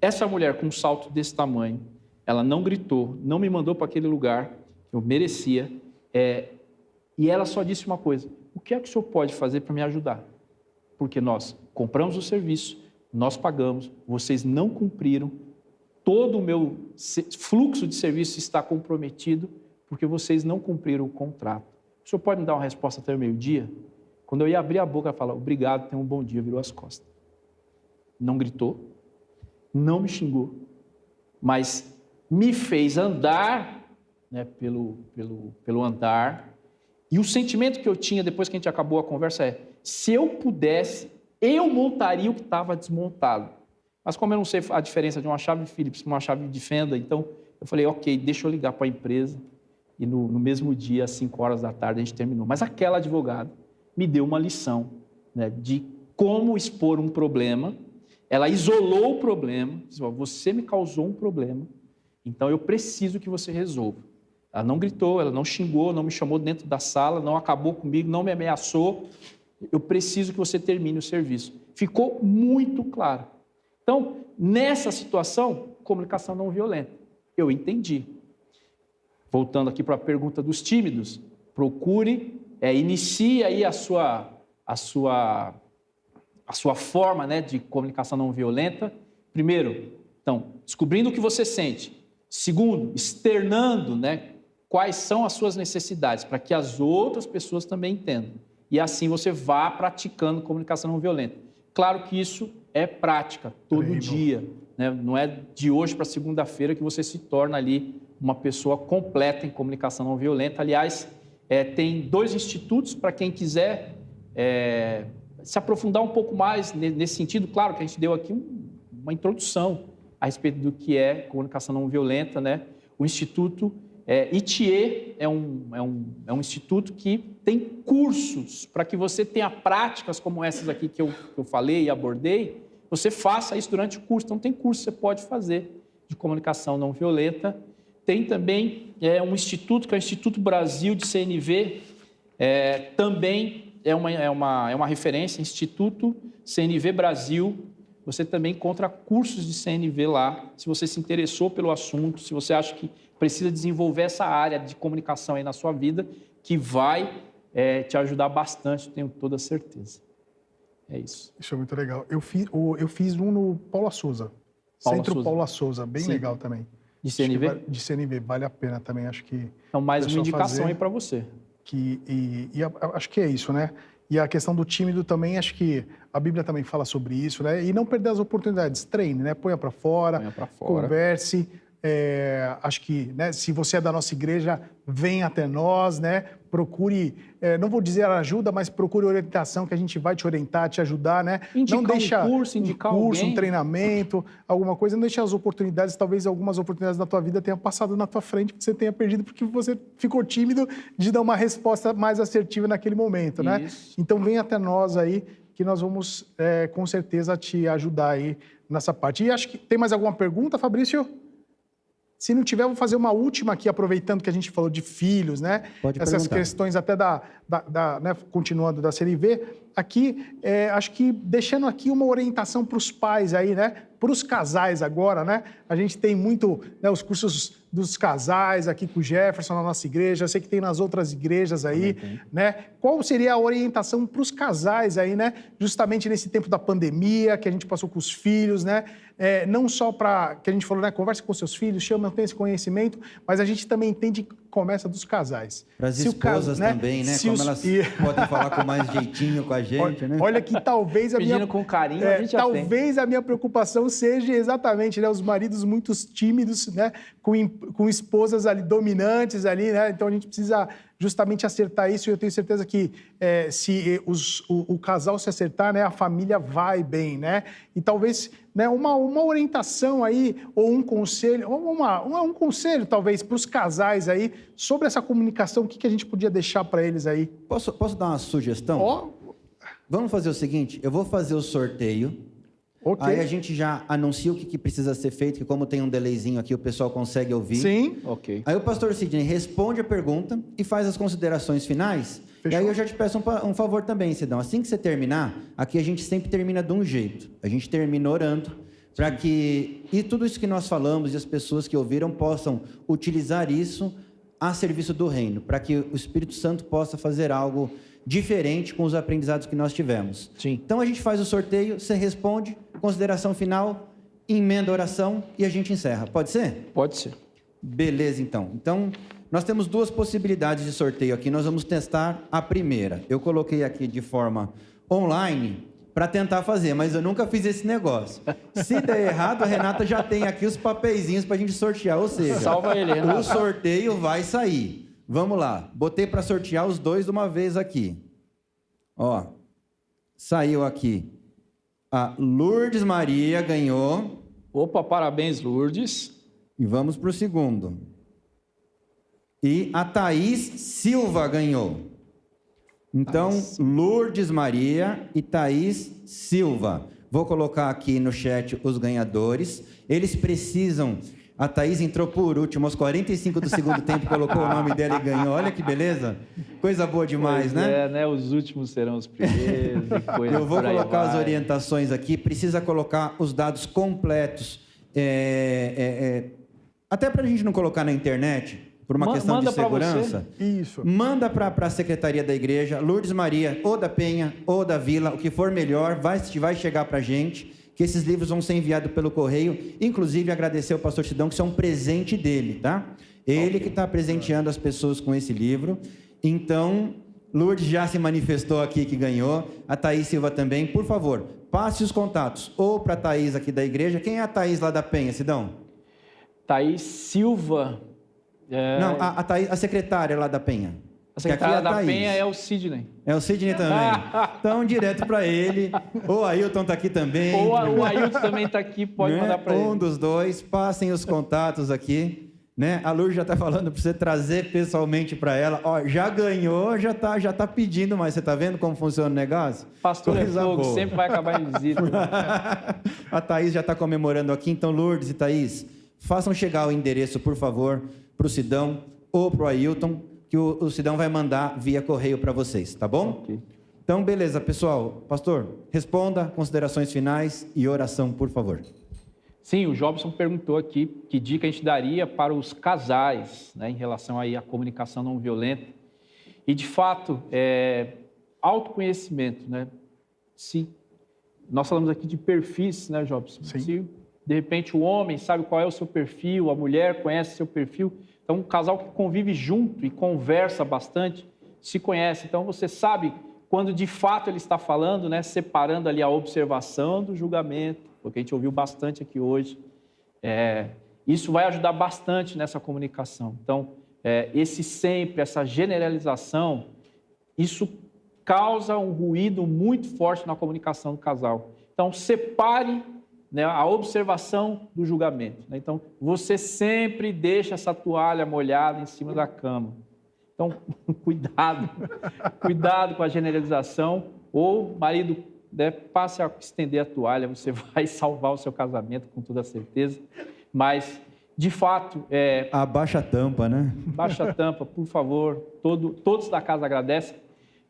Essa mulher com um salto desse tamanho, ela não gritou, não me mandou para aquele lugar, eu merecia, e ela só disse uma coisa: o que é que o senhor pode fazer para me ajudar? Porque nós compramos o serviço, nós pagamos, vocês não cumpriram, todo o meu fluxo de serviço está comprometido, porque vocês não cumpriram o contrato. O senhor pode me dar uma resposta até o meio-dia? Quando eu ia abrir a boca, ela falava: obrigado, tenha um bom dia, virou as costas. Não gritou, não me xingou, mas me fez andar, né, pelo andar. E o sentimento que eu tinha depois que a gente acabou a conversa se eu pudesse, eu montaria o que estava desmontado. Mas como eu não sei a diferença de uma chave Phillips para uma chave de fenda, então eu falei, ok, deixa eu ligar para a empresa. E no mesmo dia, às 5 horas da tarde, a gente terminou. Mas aquela advogada me deu uma lição, né, de como expor um problema. Ela isolou o problema, disse: você me causou um problema, então eu preciso que você resolva. Ela não gritou, ela não xingou, não me chamou dentro da sala, não acabou comigo, não me ameaçou. Eu preciso que você termine o serviço. Ficou muito claro. Então, nessa situação, comunicação não violenta. Eu entendi. Voltando aqui para a pergunta dos tímidos, procure, inicie aí a sua forma, né, de comunicação não violenta. Primeiro, então, descobrindo o que você sente. Segundo, externando, né, quais são as suas necessidades, para que as outras pessoas também entendam. E assim você vá praticando comunicação não violenta. Claro que isso é prática, todo dia, né? Não é de hoje para segunda-feira que você se torna ali uma pessoa completa em comunicação não violenta. Aliás, tem 2 institutos para quem quiser se aprofundar um pouco mais nesse sentido. Claro que a gente deu aqui uma introdução a respeito do que é comunicação não violenta, né? O Instituto ITIE é um instituto que tem cursos para que você tenha práticas como essas aqui que eu falei e abordei, você faça isso durante o curso. Então, tem curso que você pode fazer de comunicação não violenta. Tem também um instituto, que é o Instituto Brasil de CNV, também é uma referência, Instituto CNV Brasil. Você também encontra cursos de CNV lá, se você se interessou pelo assunto, se você acha que precisa desenvolver essa área de comunicação aí na sua vida, que vai te ajudar bastante, tenho toda certeza. É isso. Isso é muito legal. Eu fiz um no Paula Souza. Centro Paula Souza, bem Sim. legal também. De CNV? De CNV, vale a pena também, acho que... Então, mais uma pessoal indicação fazer. aí para você. Acho que é isso, né? E a questão do tímido também, acho que a Bíblia também fala sobre isso, né? E não perder as oportunidades, treine, né? Ponha para fora, converse. Acho que, né, se você é da nossa igreja, venha até nós, né? Procure, não vou dizer ajuda, mas procure orientação, que a gente vai te orientar, te ajudar, né? Indicar não deixa um curso, indicar um treinamento, alguma coisa, não deixa as oportunidades, talvez algumas oportunidades da tua vida tenham passado na tua frente, que você tenha perdido porque você ficou tímido de dar uma resposta mais assertiva naquele momento, né? Isso. Então, vem até nós aí, que nós vamos, com certeza, te ajudar aí nessa parte. E acho que tem mais alguma pergunta, Fabrício? Se não tiver, vou fazer uma última aqui, aproveitando que a gente falou de filhos, né? Pode Essas perguntar. questões até né, continuando da CNV. Aqui, acho que deixando aqui uma orientação para os pais aí, né? Para os casais agora, né? A gente tem muito, né, os cursos dos casais aqui com o Jefferson na nossa igreja, eu sei que tem nas outras igrejas aí, né? Qual seria a orientação para os casais aí, né? Justamente nesse tempo da pandemia que a gente passou com os filhos, né? Não só para, que a gente falou, né? Converse com seus filhos, chama, tem esse conhecimento, mas a gente também entende que começa dos casais. Para as Se o esposas caso, também, né? Se Como os- elas e- podem falar com mais jeitinho com a gente, né? Olha que talvez a Pedindo minha... com carinho, a gente já tem. talvez a minha preocupação seja exatamente, né, os maridos muito tímidos, né, com esposas ali dominantes ali, né? Então a gente precisa justamente acertar isso. E eu tenho certeza que se o casal se acertar, né, a família vai bem, né? E talvez, né, uma orientação aí ou um conselho, um conselho talvez para os casais aí sobre essa comunicação, o que a gente podia deixar para eles aí? Posso dar uma sugestão? Ó, Vamos fazer o seguinte, eu vou fazer o sorteio, ok. aí a gente já anuncia o que precisa ser feito, que como tem um delayzinho aqui, o pessoal consegue ouvir. Sim. Ok. Aí o pastor Sidney responde a pergunta e faz as considerações finais. Fechou. E aí eu já te peço um favor também, Sidão. Assim que você terminar, aqui a gente sempre termina de um jeito. A gente termina orando para que e tudo isso que nós falamos e as pessoas que ouviram possam utilizar isso a serviço do reino, para que o Espírito Santo possa fazer algo diferente com os aprendizados que nós tivemos. Sim. Então a gente faz o sorteio, você responde, consideração final, emenda a oração e a gente encerra. Pode ser? Pode ser. Beleza, então. Então, nós temos duas possibilidades de sorteio aqui. Nós vamos testar a primeira. Eu coloquei aqui de forma online para tentar fazer, mas eu nunca fiz esse negócio. Se der errado, a Renata já tem aqui os papeizinhos para a gente sortear. Ou seja, Salva ele, Renata. o sorteio vai sair. Vamos lá. Botei para sortear os dois de uma vez aqui. Ó, saiu aqui. A Lourdes Maria ganhou. Opa, parabéns, Lourdes. E vamos para o segundo. E a Thaís Silva ganhou. Então, Lourdes Maria e Thaís Silva. Vou colocar aqui no chat os ganhadores. Eles precisam... A Thaís entrou por último, aos 45 do segundo tempo, colocou o nome dela e ganhou. Olha que beleza. Coisa boa demais, Pois né? né? Os últimos serão os primeiros. E coisa Eu vou por aí colocar as vai. orientações aqui. Precisa colocar os dados completos. Até para a gente não colocar na internet, por uma questão de Manda pra segurança. Isso. Manda para a secretaria da igreja, Lourdes Maria, ou da Penha, ou da Vila, o que for melhor, vai chegar para a gente, que esses livros vão ser enviados pelo correio. Inclusive, agradecer ao pastor Sidão, que isso é um presente dele, tá? Ele que está presenteando as pessoas com esse livro. Então, Lourdes já se manifestou aqui que ganhou, a Thaís Silva também. Por favor, passe os contatos, ou para a Thaís aqui da igreja. Quem é a Thaís lá da Penha, Sidão? Thaís Silva. Não, a Thaís, a secretária lá da Penha. A Que aqui secretária é a da Thaís. Penha é o Sidney. É o Sidney também. Então, direto para ele. O Ailton está aqui também. Ou o Ailton também está aqui, pode né? mandar para ele. Um dos dois. Passem os contatos aqui. Né? A Lourdes já está falando para você trazer pessoalmente para ela. Ó, já ganhou, já tá pedindo, mas você está vendo como funciona o negócio? Pastor é Coisa fogo, boa. sempre vai acabar em visita. A Thaís já está comemorando aqui. Então, Lourdes e Thaís, façam chegar o endereço, por favor, para o Sidão ou para o Ailton, que o Sidão vai mandar via correio para vocês, tá bom? Ok. Então, beleza, pessoal. Pastor, responda, considerações finais e oração, por favor. Sim, o Jobson perguntou aqui que dica a gente daria para os casais, né, em relação aí à comunicação não violenta. E, de fato, autoconhecimento, né? Se nós falamos aqui de perfis, né, Jobson? Sim. Se, de repente, o homem sabe qual é o seu perfil, a mulher conhece o seu perfil. Então, um casal que convive junto e conversa bastante, se conhece. Então, você sabe quando, de fato, ele está falando, né, separando ali a observação do julgamento, porque a gente ouviu bastante aqui hoje. Isso vai ajudar bastante nessa comunicação. Então, essa generalização, isso causa um ruído muito forte na comunicação do casal. Então, separe, né, a observação do julgamento, né? Então, você sempre deixa essa toalha molhada em cima da cama. Então, cuidado com a generalização, ou marido, né, passe a estender a toalha, você vai salvar o seu casamento com toda certeza. Mas, de fato... Abaixa a tampa, né? Baixa a tampa, por favor. Todos da casa agradecem.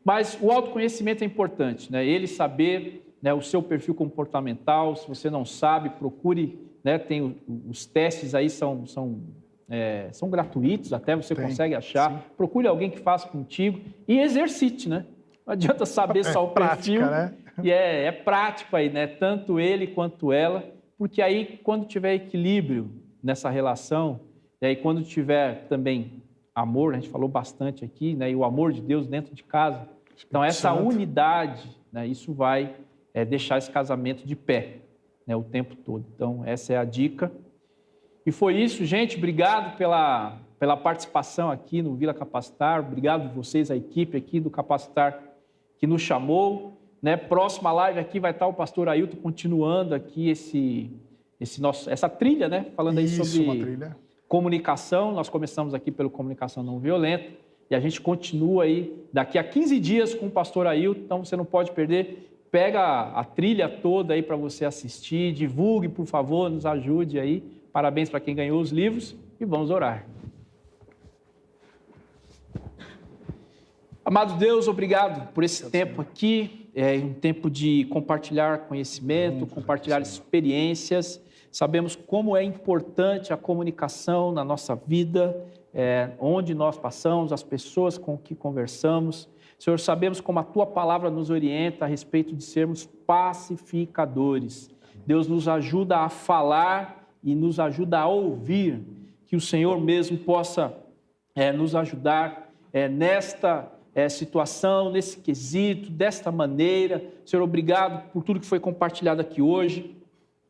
Mas o autoconhecimento é importante, né? Ele saber, né, o seu perfil comportamental. Se você não sabe, procure, né? Tem os testes aí, são gratuitos, até você consegue achar. Sim. Procure alguém que faça contigo e exercite, né? Não adianta saber só o perfil. Prática, né? E é prático aí, né? Tanto ele quanto ela, porque aí, quando tiver equilíbrio nessa relação, e aí quando tiver também amor, a gente falou bastante aqui, né? E o amor de Deus dentro de casa. Então, essa unidade, né? Isso vai deixar esse casamento de pé, né? O tempo todo. Então, essa é a dica. E foi isso, gente. Obrigado pela participação aqui no Vila Capacitar. Obrigado a vocês, a equipe aqui do Capacitar que nos chamou, né? Próxima live aqui vai estar o pastor Ailton continuando aqui essa trilha, né? Falando aí sobre comunicação. Nós começamos aqui pelo comunicação não violenta e a gente continua aí daqui a 15 dias com o pastor Ailton. Então você não pode perder. Pega a trilha toda aí para você assistir, divulgue, por favor, nos ajude aí. Parabéns para quem ganhou os livros e vamos orar. Amado Deus, obrigado por esse tempo aqui, um tempo de compartilhar conhecimento, compartilhar experiências. Sabemos como é importante a comunicação na nossa vida, onde nós passamos, as pessoas com que conversamos. Senhor, sabemos como a Tua palavra nos orienta a respeito de sermos pacificadores. Deus nos ajuda a falar e nos ajuda a ouvir, que o Senhor mesmo possa nos ajudar nesta situação, nesse quesito, desta maneira. Senhor, obrigado por tudo que foi compartilhado aqui hoje,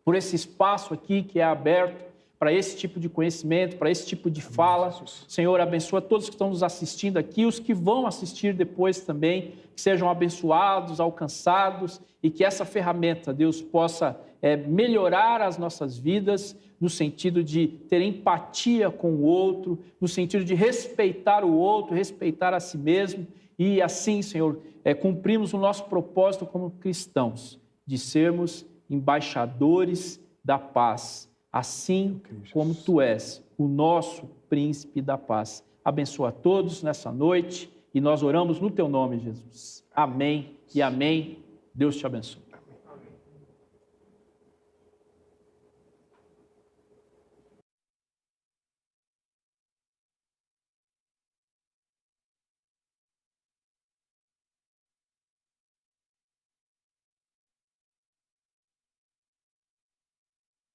por esse espaço aqui que é aberto para esse tipo de conhecimento, para esse tipo de fala. Senhor, abençoa todos que estão nos assistindo aqui, os que vão assistir depois também, que sejam abençoados, alcançados, e que essa ferramenta, Deus, possa melhorar as nossas vidas, no sentido de ter empatia com o outro, no sentido de respeitar o outro, respeitar a si mesmo, e assim, Senhor, cumprimos o nosso propósito como cristãos, de sermos embaixadores da paz, assim como Tu és o nosso príncipe da paz. Abençoa a todos nessa noite e nós oramos no Teu nome, Jesus. Amém e amém. Deus te abençoe.